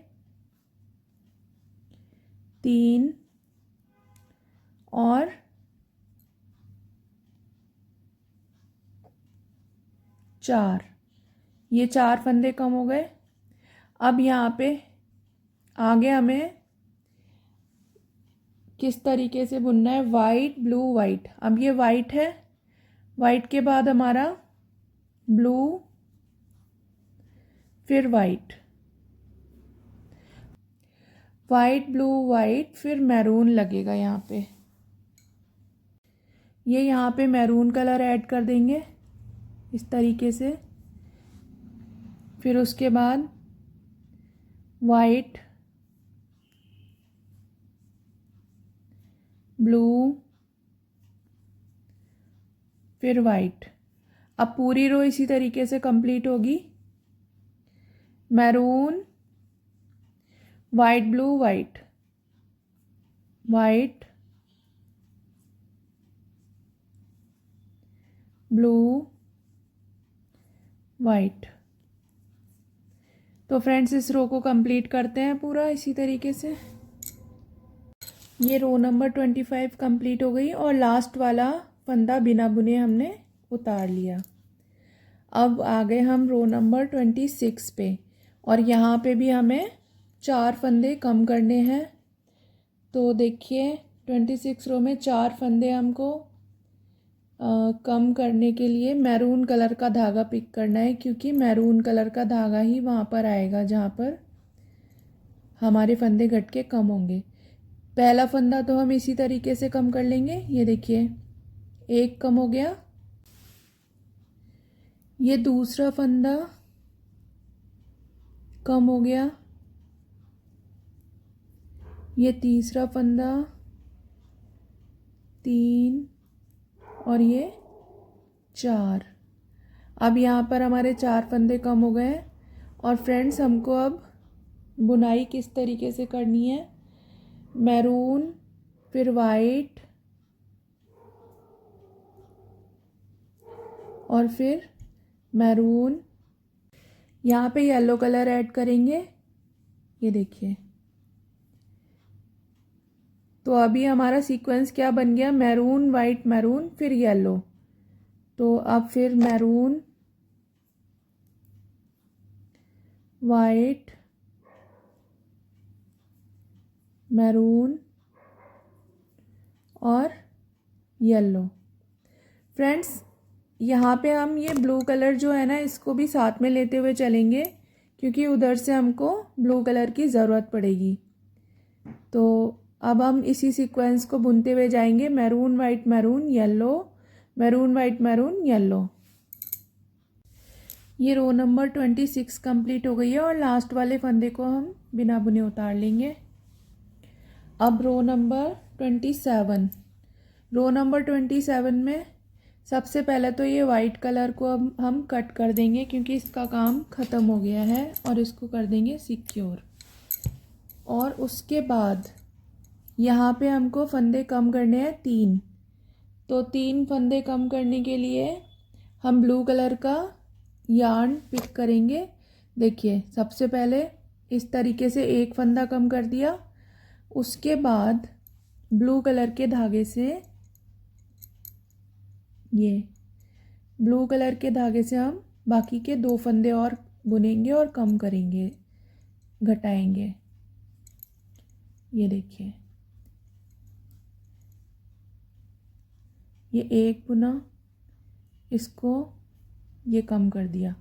3 और 4, ये 4 फंदे कम हो गए। अब यहाँ पे आगे हमें किस तरीके से बुनना है, वाइट ब्लू वाइट। अब ये वाइट है, वाइट के बाद हमारा ब्लू, फिर वाइट, वाइट ब्लू वाइट, फिर मैरून लगेगा यहाँ पे। ये यहाँ पे मैरून कलर ऐड कर देंगे इस तरीके से। फिर उसके बाद वाइट, ब्लू, फिर वाइट। अब पूरी रो इसी तरीके से कंप्लीट होगी। Maroon, white blue white, white blue white. तो फ्रेंड्स इस रो को कंप्लीट करते हैं पूरा इसी तरीके से। ये रो नंबर 25 कंप्लीट हो गई और लास्ट वाला फंदा बिना बुने हमने उतार लिया। अब आ गए हम रो नंबर 26 पे और यहाँ पे भी हमें 4 फंदे कम करने हैं। तो देखिए 26 रो में 4 फंदे हमको कम करने के लिए मैरून कलर का धागा पिक करना है, क्योंकि मैरून कलर का धागा ही वहाँ पर आएगा जहाँ पर हमारे फंदे घट के कम होंगे। पहला फंदा तो हम इसी तरीके से कम कर लेंगे। ये देखिए 1 कम हो गया। ये दूसरा फंदा कम हो गया। ये तीसरा फंदा, 3 और ये 4। अब यहाँ पर हमारे 4 फंदे कम हो गए। और फ्रेंड्स हमको अब बुनाई किस तरीके से करनी है, मैरून, फिर वाइट और फिर मैरून, यहाँ पे येलो कलर ऐड करेंगे। ये देखिए, तो अभी हमारा सीक्वेंस क्या बन गया, मैरून वाइट मैरून फिर येलो। तो अब फिर मैरून, वाइट, मैरून और येलो। फ्रेंड्स यहाँ पे हम ये ब्लू कलर जो है ना, इसको भी साथ में लेते हुए चलेंगे, क्योंकि उधर से हमको ब्लू कलर की ज़रूरत पड़ेगी। तो अब हम इसी सीक्वेंस को बुनते हुए जाएंगे, maroon white maroon yellow, maroon white maroon yellow. ये रो नंबर 26 कंप्लीट हो गई है और लास्ट वाले फंदे को हम बिना बुने उतार लेंगे। अब रो नंबर 27, रो नंबर 27 में सबसे पहले तो ये वाइट कलर को अब हम कट कर देंगे, क्योंकि इसका काम ख़त्म हो गया है, और इसको कर देंगे सिक्योर। और उसके बाद यहाँ पे हमको फंदे कम करने हैं 3। तो 3 फंदे कम करने के लिए हम ब्लू कलर का यार्न पिक करेंगे। देखिए सबसे पहले इस तरीके से 1 फंदा कम कर दिया। उसके बाद ब्लू कलर के धागे से ये ब्लू कलर के धागे से हम बाकी के 2 फंदे और बुनेंगे और कम करेंगे, घटाएंगे। ये देखिए, ये एक बुना, इसको ये कम कर दिया,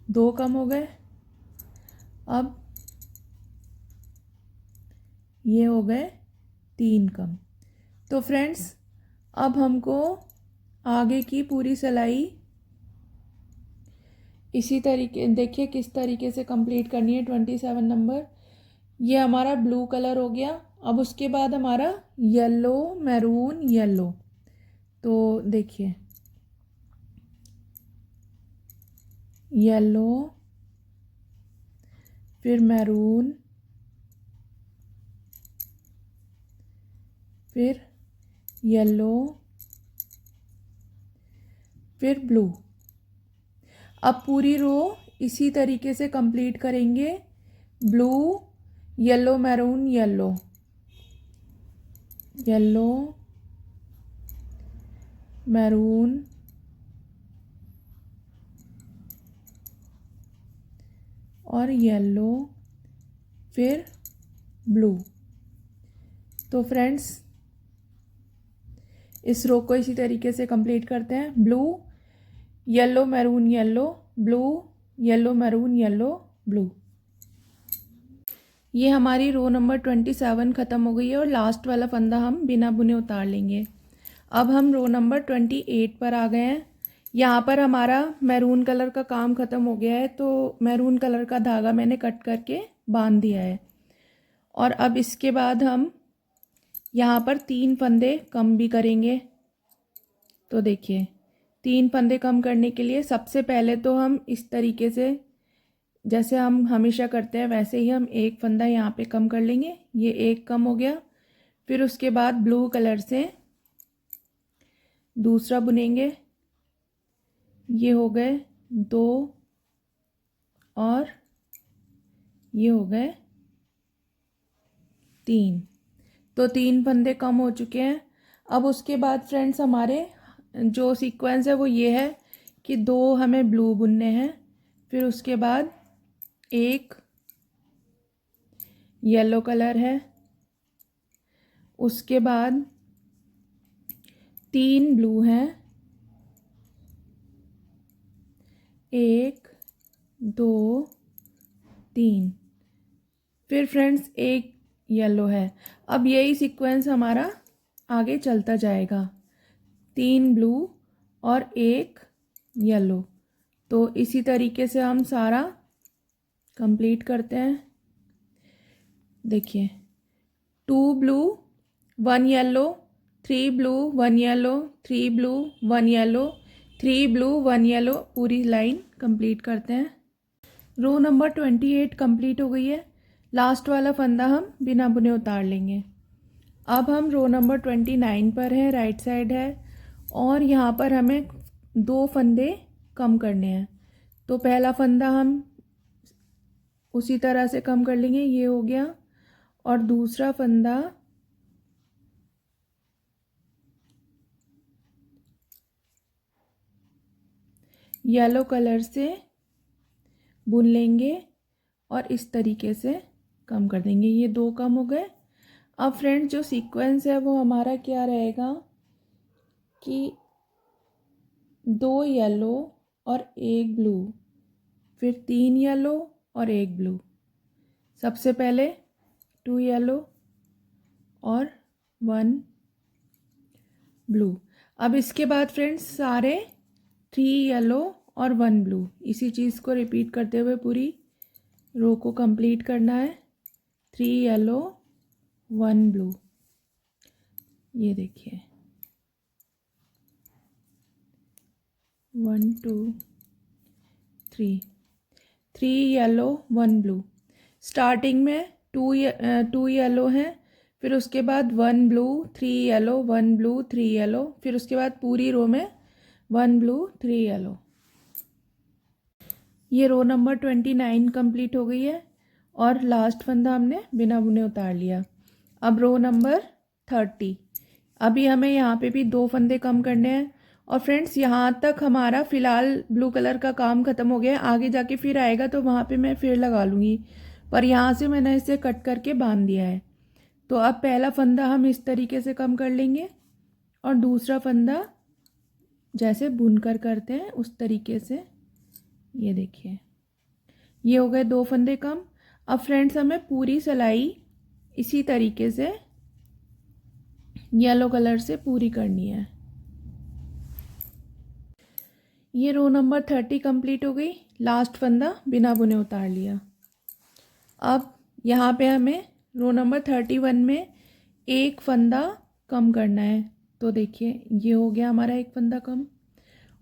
2 कम हो गए। अब ये हो गए 3 कम। तो फ्रेंड्स अब हमको आगे की पूरी सिलाई इसी तरीके, देखिए किस तरीके से कंप्लीट करनी है। 27 नंबर ये हमारा ब्लू कलर हो गया। अब उसके बाद हमारा येलो, मैरून, येलो। तो देखिए येलो, फिर मैरून, फिर येलो, फिर ब्लू। अब पूरी रो इसी तरीके से कंप्लीट करेंगे। Blue, yellow, maroon, yellow, yellow, maroon, और येलो, फिर ब्लू। तो फ्रेंड्स इस रो को इसी तरीके से कंप्लीट करते हैं। Blue, yellow, maroon, yellow, blue, yellow, maroon, yellow, blue. ये हमारी रो नंबर 27 ख़त्म हो गई है और लास्ट वाला फंदा हम बिना बुने उतार लेंगे। अब हम रो नंबर 28 पर आ गए हैं। यहाँ पर हमारा मैरून कलर का काम ख़त्म हो गया है, तो मैरून कलर का धागा मैंने कट करके बांध दिया है। और अब इसके बाद हम यहाँ पर 3 फंदे कम भी करेंगे। तो देखिए 3 फंदे कम करने के लिए सबसे पहले तो हम इस तरीके से, जैसे हम हमेशा करते हैं वैसे ही हम एक फंदा यहाँ पे कम कर लेंगे। ये एक कम हो गया। फिर उसके बाद ब्लू कलर से दूसरा बुनेंगे। ये हो गए 2 और ये हो गए 3। तो 3 फंदे कम हो चुके हैं। अब उसके बाद फ्रेंड्स हमारे जो सीक्वेंस है वो ये है कि 2 हमें ब्लू बुनने हैं, फिर उसके बाद एक येलो कलर है, उसके बाद 3 ब्लू हैं, 1 2 3, फिर फ्रेंड्स एक येलो है। अब यही सीक्वेंस हमारा आगे चलता जाएगा, 3 ब्लू और 1 येलो। तो इसी तरीके से हम सारा कंप्लीट करते हैं। देखिए 2 blue 1 yellow, 3 blue 1 yellow, 3 blue 1 yellow, 3 blue 1 yellow, पूरी लाइन कंप्लीट करते हैं। रो नंबर 28 कंप्लीट हो गई है। लास्ट वाला फंदा हम बिना बुने उतार लेंगे। अब हम रो नंबर 29 पर हैं, राइट साइड है, और यहाँ पर हमें 2 फंदे कम करने हैं। तो पहला फंदा हम उसी तरह से कम कर लेंगे, ये हो गया। और दूसरा फंदा येलो कलर से बुन लेंगे और इस तरीके से कम कर देंगे। ये 2 कम हो गए। अब फ्रेंड्स जो सीक्वेंस है वो हमारा क्या रहेगा कि 2 येलो और 1 ब्लू, फिर 3 येलो और 1 ब्लू। सबसे पहले 2 येलो और 1 ब्लू। अब इसके बाद फ्रेंड्स सारे 3 येलो और 1 ब्लू, इसी चीज़ को रिपीट करते हुए पूरी रो को कंप्लीट करना है। 3 येलो 1 ब्लू। ये देखिए 1 2 3 येलो 1 ब्लू। स्टार्टिंग में 2 येलो हैं, फिर उसके बाद 1 ब्लू 3 येलो 1 ब्लू 3 येलो, फिर उसके बाद पूरी रो में 1 ब्लू 3 येलो। ये रो नंबर 29 कंप्लीट हो गई है और लास्ट फंदा हमने बिना बुने उतार लिया। अब रो नंबर 30। अभी हमें यहाँ पे भी 2 फंदे कम करने हैं और फ्रेंड्स यहाँ तक हमारा फ़िलहाल ब्लू कलर का काम ख़त्म हो गया। आगे जाके फिर आएगा तो वहाँ पे मैं फिर लगा लूँगी, पर यहाँ से मैंने इसे कट करके बांध दिया है। तो अब पहला फंदा हम इस तरीके से कम कर लेंगे और दूसरा फंदा जैसे बुनकर करते हैं उस तरीके से। ये देखिए, ये हो गए 2 फंदे कम। अब फ्रेंड्स हमें पूरी सिलाई इसी तरीके से येलो कलर से पूरी करनी है। ये रो नंबर 30 कंप्लीट हो गई। लास्ट फंदा बिना बुने उतार लिया। अब यहाँ पे हमें रो नंबर 31 में एक फंदा कम करना है। तो देखिए, ये हो गया हमारा एक फंदा कम।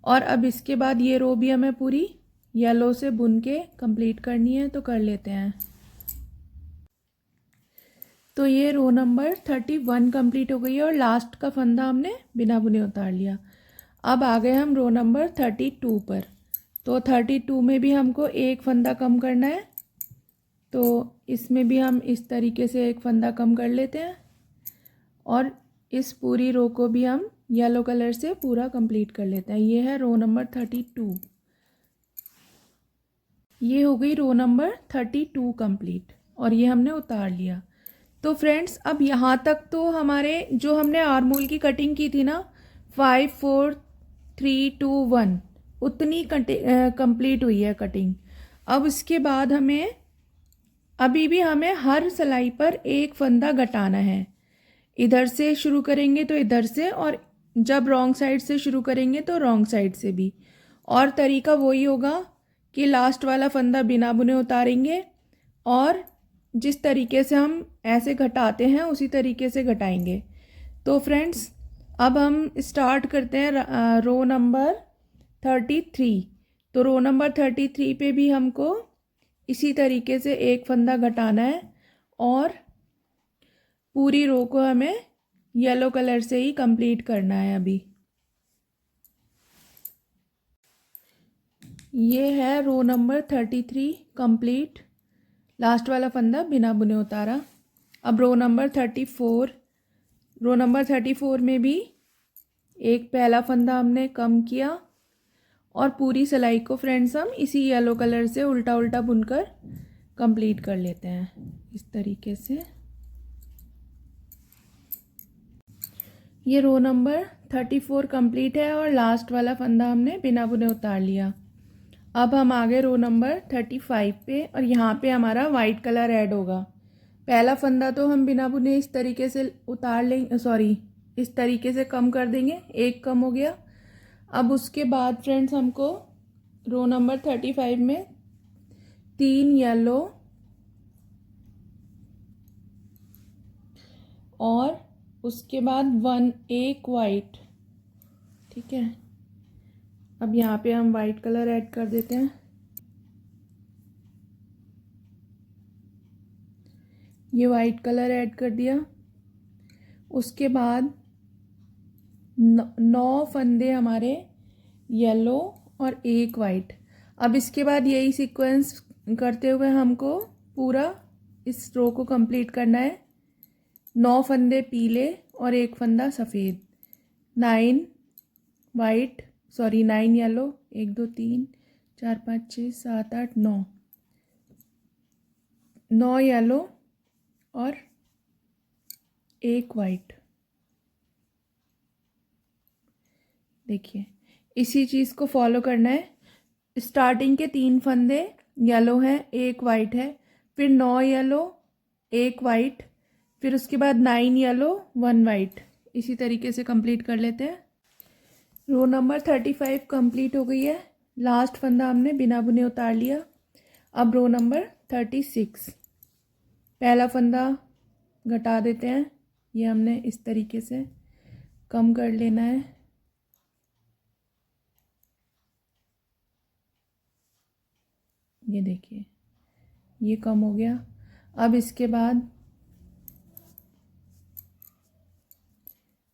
और अब इसके बाद ये रो भी हमें पूरी येलो से बुन के कंप्लीट करनी है, तो कर लेते हैं। तो ये रो नंबर 31 कंप्लीट हो गई है और लास्ट का फंदा हमने बिना बुने उतार लिया। अब आ गए हम रो नंबर 32 पर। तो 32 में भी हमको एक फंदा कम करना है, तो इसमें भी हम इस तरीके से एक फंदा कम कर लेते हैं और इस पूरी रो को भी हम येलो कलर से पूरा कंप्लीट कर लेते हैं। ये है रो नंबर 32। ये हो गई रो नंबर 32 कंप्लीट और ये हमने उतार लिया। तो फ्रेंड्स, अब यहाँ तक तो हमारे जो हमने आर्मोल की कटिंग की थी ना, 5 4 3 2 1, उतनी कंप्लीट हुई है कटिंग। अब इसके बाद हमें अभी भी हमें हर सिलाई पर एक फंदा घटाना है। इधर से शुरू करेंगे तो इधर से, और जब रॉन्ग साइड से शुरू करेंगे तो रॉन्ग साइड से भी। और तरीका वही होगा कि लास्ट वाला फंदा बिना बुने उतारेंगे और जिस तरीके से हम ऐसे घटाते हैं उसी तरीके से घटाएंगे। तो फ्रेंड्स, अब हम स्टार्ट करते हैं रो नंबर 33। तो रो नंबर 33 पे भी हमको इसी तरीके से एक फंदा घटाना है और पूरी रो को हमें येलो कलर से ही कंप्लीट करना है। अभी ये है रो नंबर 33 कंप्लीट, लास्ट वाला फंदा बिना बुने उतारा। अब रो नंबर 34। रो नंबर 34 में भी एक पहला फंदा हमने कम किया और पूरी सिलाई को फ्रेंड्स हम इसी येलो कलर से उल्टा उल्टा बुनकर कंप्लीट कर लेते हैं इस तरीके से। ये रो नंबर 34 कंप्लीट है और लास्ट वाला फंदा हमने बिना बुने उतार लिया। अब हम आ गए रो नंबर 35 पे और यहाँ पे हमारा वाइट कलर ऐड होगा। पहला फंदा तो हम बिना बुने इस तरीके से उतार लेंगे, सॉरी इस तरीके से कम कर देंगे, एक कम हो गया। अब उसके बाद फ्रेंड्स हमको रो नंबर 35 में 3 येलो और उसके बाद 1 वाइट, ठीक है। अब यहाँ पे हम वाइट कलर ऐड कर देते हैं। ये वाइट कलर ऐड कर दिया। उसके बाद 9 फंदे हमारे येलो और 1 वाइट। अब इसके बाद यही सीक्वेंस करते हुए हमको पूरा इस रो को कंप्लीट करना है। 9 फंदे पीले और 1 फंदा सफ़ेद। 9 येलो, 1 2 3 4 5 6 7 8 9 येलो और 1 वाइट। देखिए, इसी चीज़ को फॉलो करना है। स्टार्टिंग के 3 फंदे येलो हैं, 1 वाइट है, फिर 9 येलो 1 वाइट, फिर उसके बाद 9 येलो 1 वाइट। इसी तरीके से कंप्लीट कर लेते हैं। रो नंबर 35 कंप्लीट हो गई है। लास्ट फंदा हमने बिना बुने उतार लिया। अब रो नंबर 36, पहला फंदा घटा देते हैं। ये हमने इस तरीके से कम कर लेना है। ये देखिए, ये कम हो गया। अब इसके बाद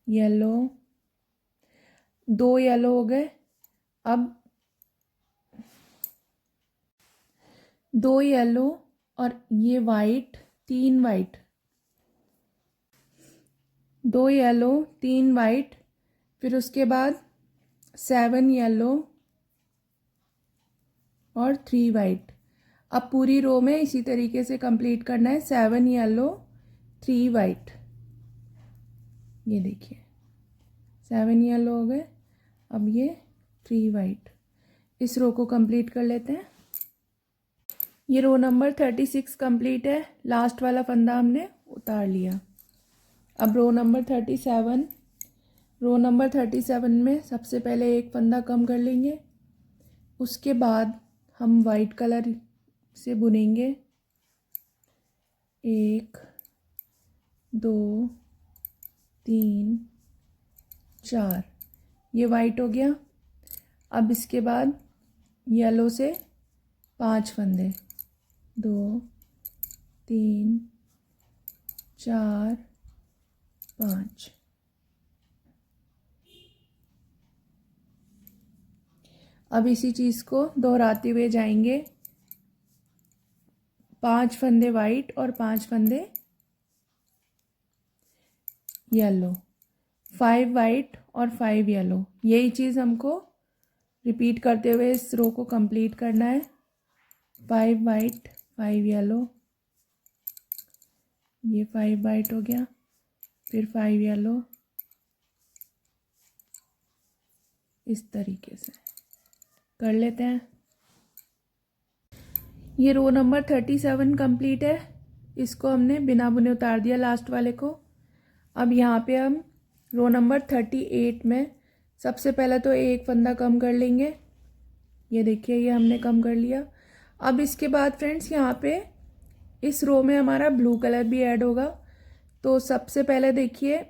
येलो, 2 येलो हो गए। अब 2 येलो और ये वाइट, 3 वाइट, 2 येलो 3 वाइट, फिर उसके बाद 7 येलो और 3 वाइट। अब पूरी रो में इसी तरीके से कंप्लीट करना है, 7 येलो 3 वाइट। ये देखिए 7 येलो हो गए, अब ये 3 वाइट। इस रो को कंप्लीट कर लेते हैं। ये रो नंबर 36 कंप्लीट है, लास्ट वाला फंदा हमने उतार लिया। अब रो नंबर 37, रो नंबर 37 में सबसे पहले एक फंदा कम कर लेंगे, उसके बाद हम वाइट कलर से बुनेंगे। 1 2 3 4, ये वाइट हो गया। अब इसके बाद येलो से 5 फंदे, 2 3 4 5। अब इसी चीज़ को दोहराते हुए जाएंगे, 5 फंदे वाइट और 5 फंदे येलो, 5 वाइट और 5 येलो। यही चीज़ हमको रिपीट करते हुए इस रो को कंप्लीट करना है। 5 वाइट 5 येलो, ये 5 वाइट हो गया, फिर 5 येलो, इस तरीके से कर लेते हैं। ये रो नंबर 37 कंप्लीट है, इसको हमने बिना बुने उतार दिया लास्ट वाले को। अब यहाँ पे हम रो नंबर 38 में सबसे पहले तो एक फंदा कम कर लेंगे। ये देखिए ये हमने कम कर लिया। अब इसके बाद फ्रेंड्स यहाँ पे इस रो में हमारा ब्लू कलर भी ऐड होगा, तो सबसे पहले देखिए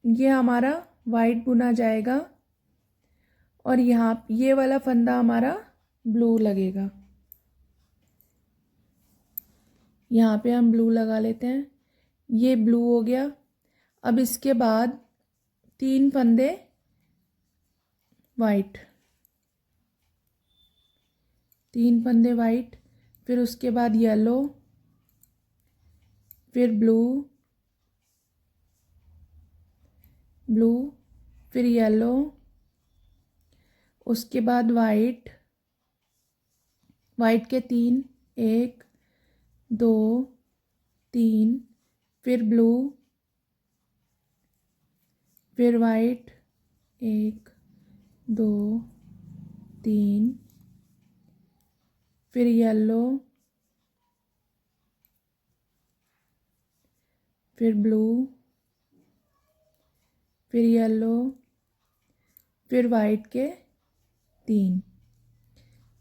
ये हमारा वाइट बुना जाएगा और यहाँ ये वाला फंदा हमारा ब्लू लगेगा। यहाँ पे हम ब्लू लगा लेते हैं, ये ब्लू हो गया। अब इसके बाद 3 फंदे वाइट, 3 फंदे वाइट, फिर उसके बाद येलो, फिर ब्लू, ब्लू, फिर येलो, उसके बाद वाइट, वाइट के 3, 1 2 3, फिर ब्लू, फिर वाइट, 1 2 3, फिर येलो, फिर ब्लू, फिर येलो, फिर वाइट के 3,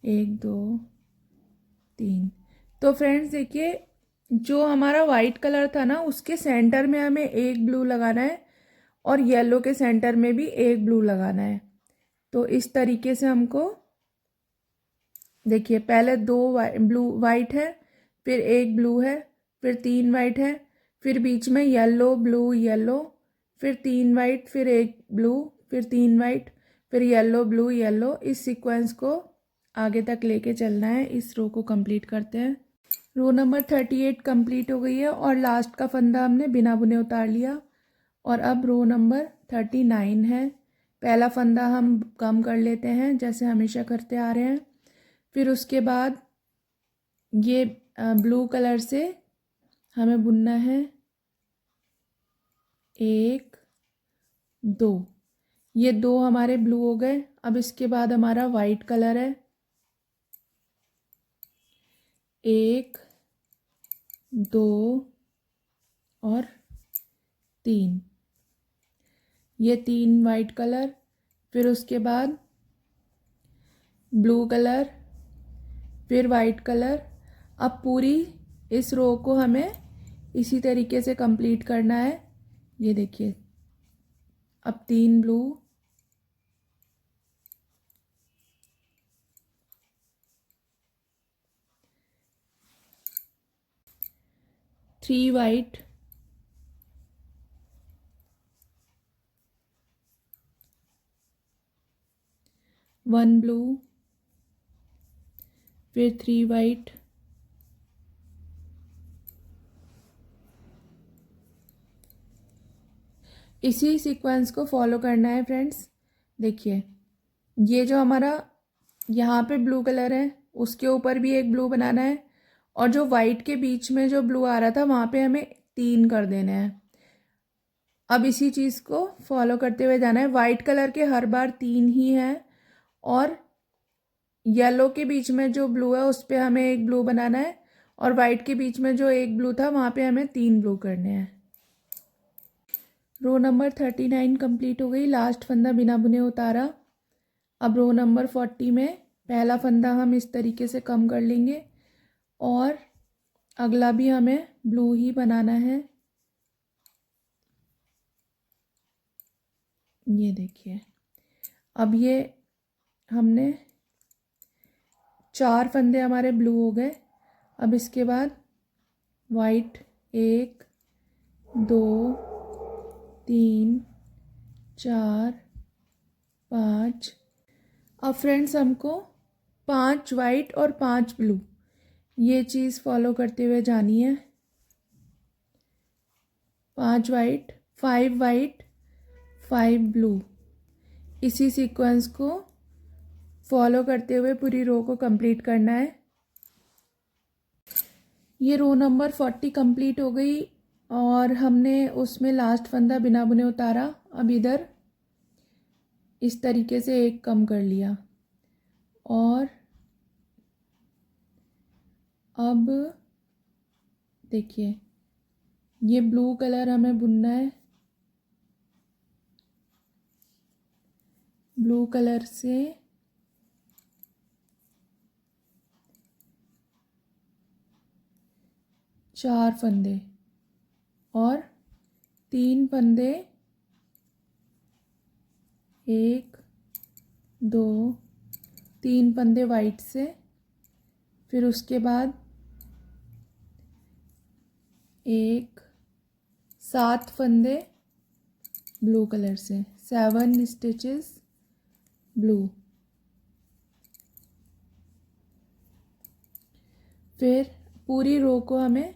1 2 3। तो फ्रेंड्स देखिए जो हमारा वाइट कलर था ना, उसके सेंटर में हमें एक ब्लू लगाना है और येलो के सेंटर में भी एक ब्लू लगाना है। तो इस तरीके से हमको देखिए पहले 2 ब्लू वाइट है, फिर एक ब्लू है, फिर 3 वाइट है, फिर बीच में येलो ब्लू येलो, फिर 3 वाइट, फिर एक ब्लू, फिर 3 वाइट, फिर येलो ब्लू येलो। इस सीक्वेंस को आगे तक लेके चलना है। इस रो को कंप्लीट करते हैं। रो नंबर 38 कंप्लीट हो गई है और लास्ट का फंदा हमने बिना बुने उतार लिया। और अब रो नंबर 39 है। पहला फंदा हम कम कर लेते हैं जैसे हमेशा करते आ रहे हैं। फिर उसके बाद ये ब्लू कलर से हमें बुनना है 1 2, ये 2 हमारे ब्लू हो गए। अब इसके बाद हमारा वाइट कलर है 1 2 और 3, ये 3 वाइट कलर, फिर उसके बाद ब्लू कलर, फिर वाइट कलर। अब पूरी इस रो को हमें इसी तरीके से कंप्लीट करना है। ये देखिए अब 3 blue, three white, one blue, फिर 3 वाइट, इसी सीक्वेंस को फॉलो करना है फ्रेंड्स। देखिए ये जो हमारा यहाँ पे ब्लू कलर है उसके ऊपर भी एक ब्लू बनाना है, और जो वाइट के बीच में जो ब्लू आ रहा था वहाँ पे हमें 3 कर देने हैं। अब इसी चीज़ को फॉलो करते हुए जाना है। वाइट कलर के हर बार 3 ही हैं, और येलो के बीच में जो ब्लू है उस पर हमें एक ब्लू बनाना है, और वाइट के बीच में जो एक ब्लू था वहाँ पे हमें 3 ब्लू करने हैं। रो नंबर 39 कंप्लीट हो गई। लास्ट फंदा बिना बुने उतारा। अब रो नंबर 40 में पहला फंदा हम इस तरीके से कम कर लेंगे, और अगला भी हमें ब्लू ही बनाना है। ये देखिए, अब ये हमने 4 फंदे हमारे ब्लू हो गए। अब इसके बाद वाइट 1 2 3 4 5। अब फ्रेंड्स हमको 5 वाइट और 5 ब्लू ये चीज़ फॉलो करते हुए जानी है। 5 वाइट 5 वाइट 5 ब्लू, इसी सीक्वेंस को फॉलो करते हुए पूरी रो को कंप्लीट करना है। ये रो नंबर 40 कंप्लीट हो गई, और हमने उसमें लास्ट फंदा बिना बुने उतारा। अब इधर इस तरीके से एक कम कर लिया, और अब देखिए ये ब्लू कलर हमें बुनना है। ब्लू कलर से चार फंदे और 3 फंदे, 1 2 3 फंदे वाइट से, फिर उसके बाद 7 फंदे ब्लू कलर से, 7 स्टिचेस ब्लू। फिर पूरी रो को हमें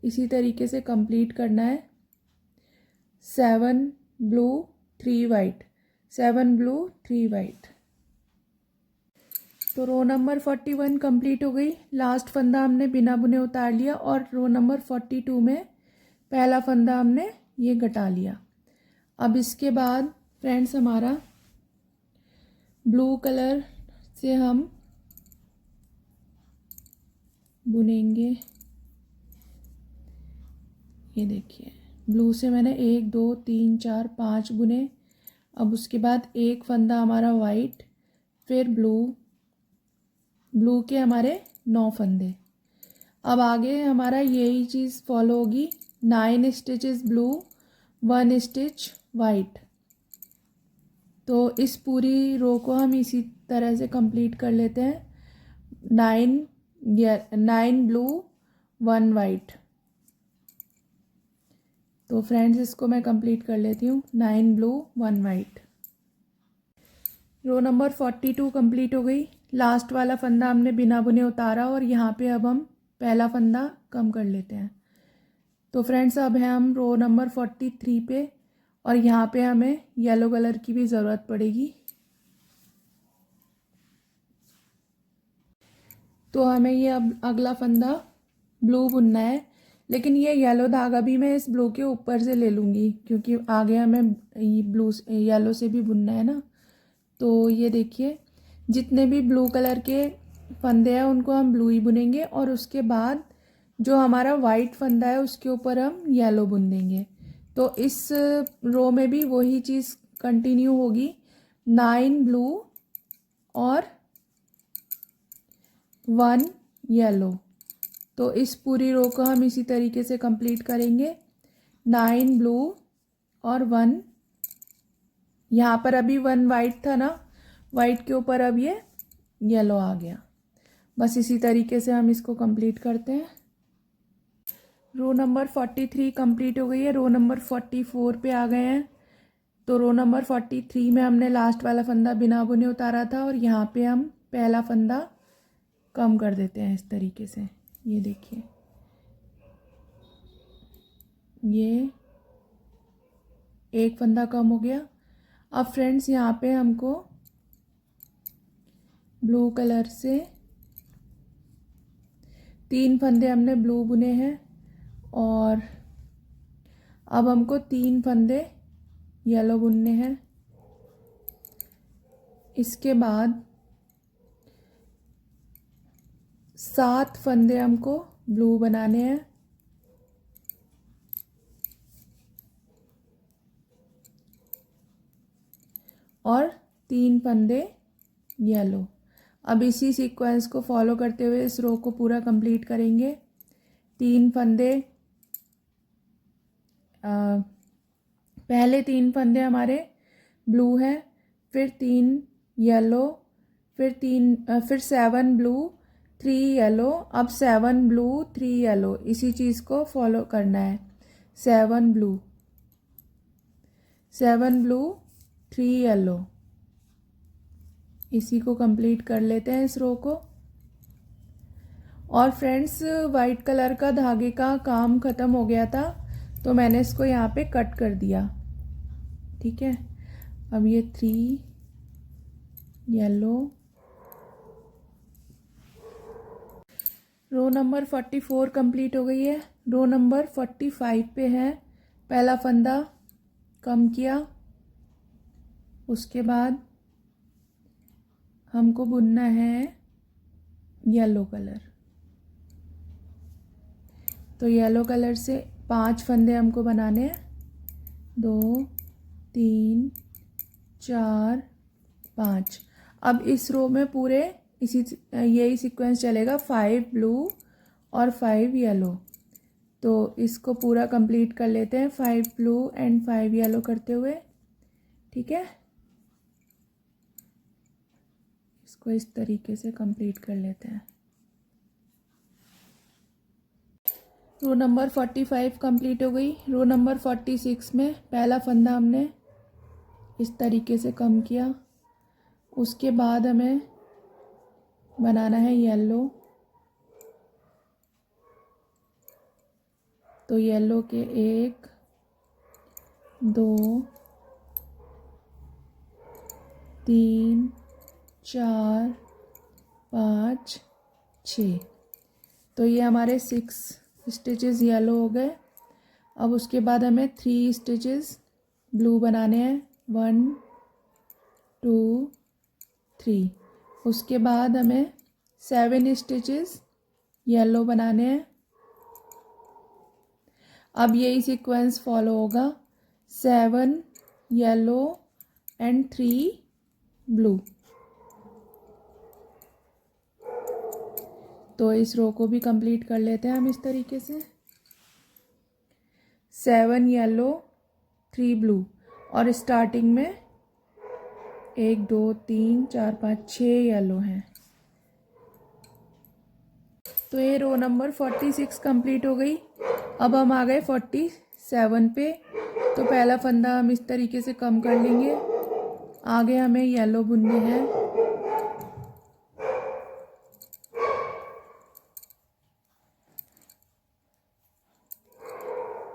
इसी तरीके से कंप्लीट करना है। 7 ब्लू 3 वाइट, 7 ब्लू 3 वाइट। तो रो नंबर 41 कंप्लीट हो गई। लास्ट फंदा हमने बिना बुने उतार लिया, और रो नंबर 42 में पहला फंदा हमने ये घटा लिया। अब इसके बाद फ्रेंड्स हमारा ब्लू कलर से हम बुनेंगे। ये देखिए, ब्लू से मैंने 1 2 3 4 5 बुने। अब उसके बाद एक फंदा हमारा वाइट, फिर ब्लू, ब्लू के हमारे 9 फंदे। अब आगे हमारा यही चीज़ फॉलो होगी। 9 स्टिचेस ब्लू, 1 स्टिच वाइट। तो इस पूरी रो को हम इसी तरह से कंप्लीट कर लेते हैं। 9 ब्लू 1 वाइट। तो फ्रेंड्स इसको मैं कंप्लीट कर लेती हूँ। 9 blue 1 white. Row number 42 complete हो गई। लास्ट वाला फंदा हमने बिना बुने उतारा, और यहाँ पे अब हम पहला फंदा कम कर लेते हैं। तो फ्रेंड्स अब है हम रो नंबर 43 पे, और यहाँ पे हमें येलो कलर की भी ज़रूरत पड़ेगी। तो हमें ये अब अगला फंदा ब्लू बुनना है, लेकिन ये येलो धागा भी मैं इस ब्लू के ऊपर से ले लूँगी, क्योंकि आगे हमें ये ब्लू येलो से भी बुनना है ना। तो ये देखिए, जितने भी ब्लू कलर के फंदे हैं उनको हम ब्लू ही बुनेंगे, और उसके बाद जो हमारा वाइट फंदा है उसके ऊपर हम येलो बुन देंगे। तो इस रो में भी वही चीज़ कंटिन्यू होगी। 9 ब्लू और 1 येलो। तो इस पूरी रो को हम इसी तरीके से कंप्लीट करेंगे। 9 ब्लू और 1, यहाँ पर अभी 1 वाइट था ना, वाइट के ऊपर अब ये येलो आ गया। बस इसी तरीके से हम इसको कंप्लीट करते हैं। रो नंबर 43 कंप्लीट हो गई है। रो नंबर 44 पे आ गए हैं। तो रो नंबर 43 में हमने लास्ट वाला फंदा बिना बुने उतारा था, और यहाँ पे हम पहला फंदा कम कर देते हैं इस तरीके से। ये देखिए, ये एक फंदा कम हो गया। अब फ्रेंड्स यहाँ पे हमको ब्लू कलर से 3 फंदे हमने ब्लू बुने हैं और अब हमको 3 फंदे येलो बुनने हैं। इसके बाद 7 फंदे हमको ब्लू बनाने हैं और 3 फंदे येलो। अब इसी सीक्वेंस को फॉलो करते हुए इस रो को पूरा कंप्लीट करेंगे। 3 फंदे पहले 3 फंदे हमारे ब्लू हैं, फिर 3 येलो, फिर 7 ब्लू 3 येलो, अब 7 ब्लू 3 येलो। इसी चीज़ को फॉलो करना है। 7 ब्लू 3 येलो, इसी को कंप्लीट कर लेते हैं इस रो को। और फ्रेंड्स वाइट कलर का धागे का काम ख़त्म हो गया था तो मैंने इसको यहाँ पे कट कर दिया। ठीक है, अब ये 3 येलो, रो नंबर 44 कंप्लीट हो गई है। रो नंबर 45 पे है। पहला फंदा कम किया, उसके बाद हमको बुनना है येलो कलर। तो येलो कलर से 5 फंदे हमको बनाने हैं। 2 3 4 5। अब इस रो में पूरे यही सीक्वेंस चलेगा, 5 ब्लू और 5 येलो। तो इसको पूरा कंप्लीट कर लेते हैं 5 ब्लू एंड 5 येलो करते हुए। ठीक है, इसको इस तरीके से कंप्लीट कर लेते हैं। रो नंबर 45 कंप्लीट हो गई। रो नंबर 46 में पहला फंदा हमने इस तरीके से कम किया, उसके बाद हमें बनाना है येलो। तो येलो के 1 2 3 4 5 6। तो ये हमारे 6 स्टिचेस येलो हो गए। अब उसके बाद हमें 3 स्टिचेस ब्लू बनाने हैं। 1 2 3। उसके बाद हमें 7 स्टिचेस येलो बनाने हैं। अब यही सीक्वेंस फॉलो होगा, 7 येलो एंड 3 ब्लू। तो इस रो को भी कंप्लीट कर लेते हैं हम इस तरीके से, 7 येलो 3 ब्लू। और स्टार्टिंग में 1 2 3 4 5 6 येलो हैं। तो ये रो नंबर 46 कंप्लीट हो गई। अब हम आ गए 47 पे। तो पहला फंदा हम इस तरीके से कम कर लेंगे। आगे हमें येलो बुनने हैं।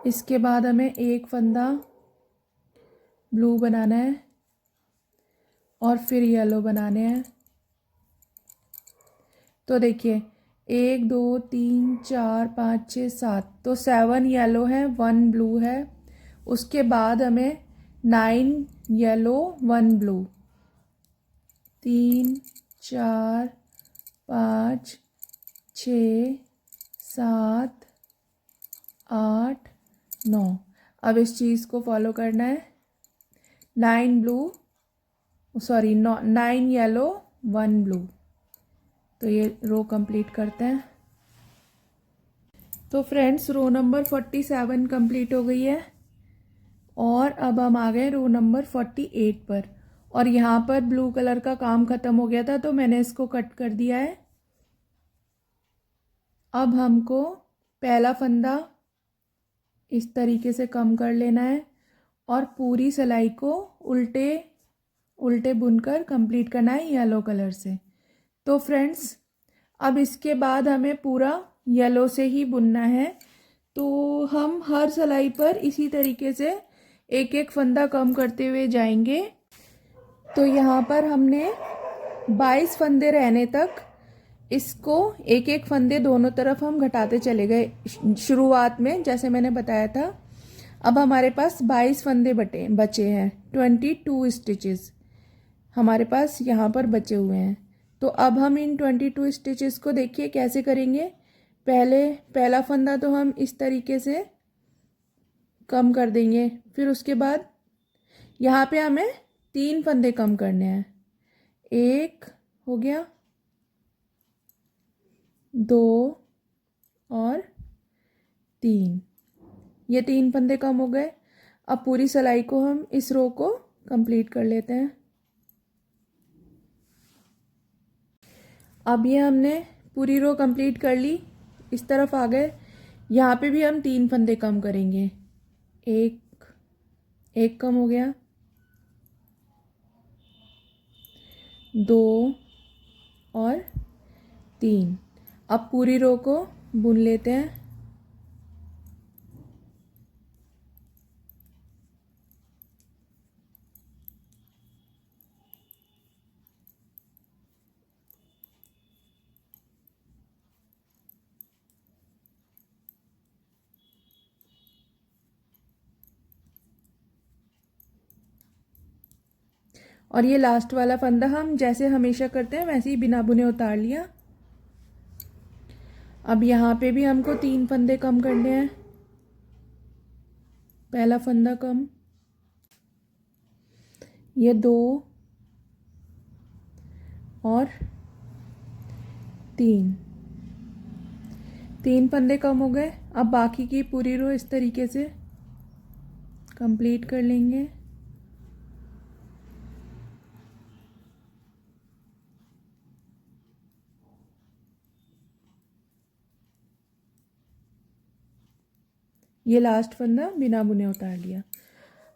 इसके बाद हमें एक फंदा ब्लू बनाना है और फिर येलो बनाने हैं। तो देखिए 1 2 3 4 5 6 7। तो 7 येलो है, 1 ब्लू है। उसके बाद हमें 9 येलो 1 ब्लू, 3 4 5 6 7 8 9। अब इस चीज़ को फॉलो करना है। 9 येलो 1 ब्लू। तो ये रो कंप्लीट करते हैं। तो फ्रेंड्स रो नंबर 47 कंप्लीट हो गई है और अब हम आ गए रो नंबर 48 पर। और यहाँ पर ब्लू कलर का काम ख़त्म हो गया था तो मैंने इसको कट कर दिया है। अब हमको पहला फंदा इस तरीके से कम कर लेना है और पूरी सिलाई को उल्टे उल्टे बुनकर कंप्लीट करना है येलो कलर से। तो फ्रेंड्स अब इसके बाद हमें पूरा येलो से ही बुनना है। तो हम हर सिलाई पर इसी तरीके से एक एक फंदा कम करते हुए जाएंगे। तो यहाँ पर हमने 22 फंदे रहने तक इसको एक एक फंदे दोनों तरफ हम घटाते चले गए शुरुआत में, जैसे मैंने बताया था। अब हमारे पास 22 फंदे बचे हैं, 22 स्टिचेस हमारे पास यहाँ पर बचे हुए हैं। तो अब हम इन 22 स्टिचेस को देखिए कैसे करेंगे। पहला फंदा तो हम इस तरीके से कम कर देंगे, फिर उसके बाद यहाँ पे हमें 3 फंदे कम करने हैं। 1 हो गया, 2 और 3, ये 3 फंदे कम हो गए। अब पूरी सिलाई को हम इस रो को कंप्लीट कर लेते हैं। अब ये हमने पूरी रो कंप्लीट कर ली, इस तरफ आ गए। यहाँ पे भी हम 3 फंदे कम करेंगे। एक कम हो गया, 2 और 3। अब पूरी रो को बुन लेते हैं। और ये लास्ट वाला फंदा हम जैसे हमेशा करते हैं वैसे ही बिना बुने उतार लिया। अब यहाँ पे भी हमको 3 फंदे कम करने हैं। पहला फंदा कम, ये 2 और 3 फंदे कम हो गए। अब बाकी की पूरी रो इस तरीके से कंप्लीट कर लेंगे। ये लास्ट फंदा बिना बुने उतार लिया।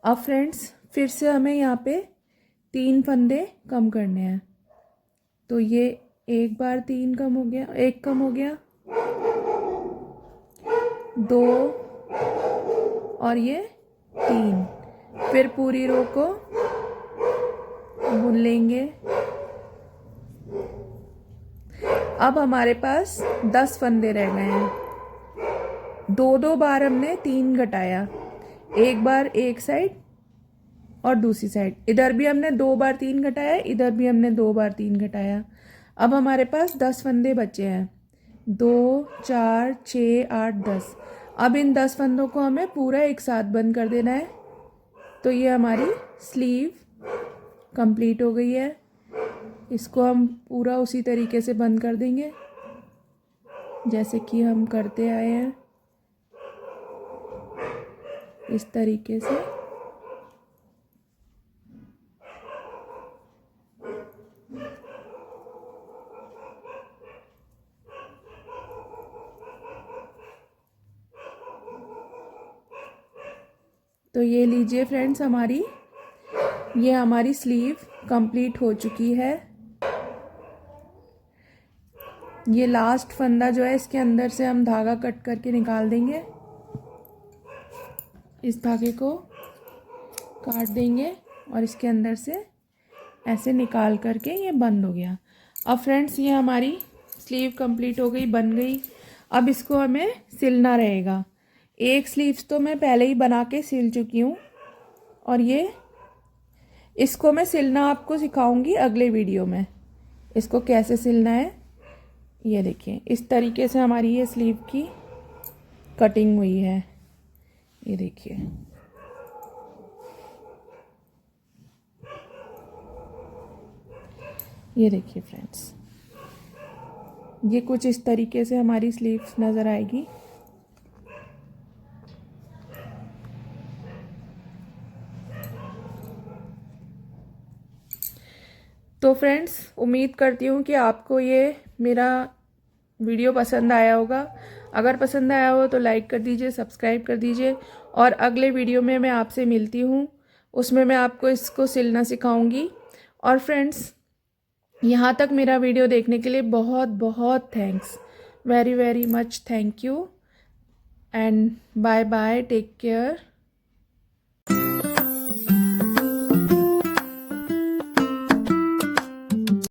अब फ्रेंड्स फिर से हमें यहाँ पे 3 फंदे कम करने हैं। तो ये एक बार 3 कम हो गया, 1 कम हो गया, 2 और ये 3। फिर पूरी रो को बुन लेंगे। अब हमारे पास 10 फंदे रह गए हैं। 2 बार हमने 3 घटाया, एक बार एक साइड और दूसरी साइड। इधर भी हमने 2 बार 3 घटाया, इधर भी हमने 2 बार 3 घटाया। अब हमारे पास 10 फंदे बचे हैं, 2 4 6 8 10। अब इन 10 फंदों को हमें पूरा एक साथ बंद कर देना है। तो ये हमारी स्लीव कंप्लीट हो गई है। इसको हम पूरा उसी तरीके से बंद कर देंगे जैसे कि हम करते आए हैं, इस तरीके से। तो ये लीजिए फ्रेंड्स, ये हमारी स्लीव कंप्लीट हो चुकी है। ये लास्ट फंदा जो है इसके अंदर से हम धागा कट करके निकाल देंगे। इस धागे को काट देंगे और इसके अंदर से ऐसे निकाल करके ये बंद हो गया। अब फ्रेंड्स ये हमारी स्लीव कंप्लीट हो गई, बन गई। अब इसको हमें सिलना रहेगा। एक स्लीव्स तो मैं पहले ही बना के सिल चुकी हूँ और इसको मैं सिलना आपको सिखाऊंगी अगले वीडियो में। इसको कैसे सिलना है ये देखिए, इस तरीके से हमारी ये स्लीव की कटिंग हुई है। ये देखिए, ये देखिए फ्रेंड्स, ये कुछ इस तरीके से हमारी स्लीव्स नज़र आएगी। तो फ्रेंड्स उम्मीद करती हूँ कि आपको ये मेरा वीडियो पसंद आया होगा। अगर पसंद आया हो तो लाइक कर दीजिए, सब्सक्राइब कर दीजिए और अगले वीडियो में मैं आपसे मिलती हूँ, उसमें मैं आपको इसको सिलना सिखाऊंगी। और फ्रेंड्स यहाँ तक मेरा वीडियो देखने के लिए बहुत बहुत thanks, very very much thank you and bye bye, take care.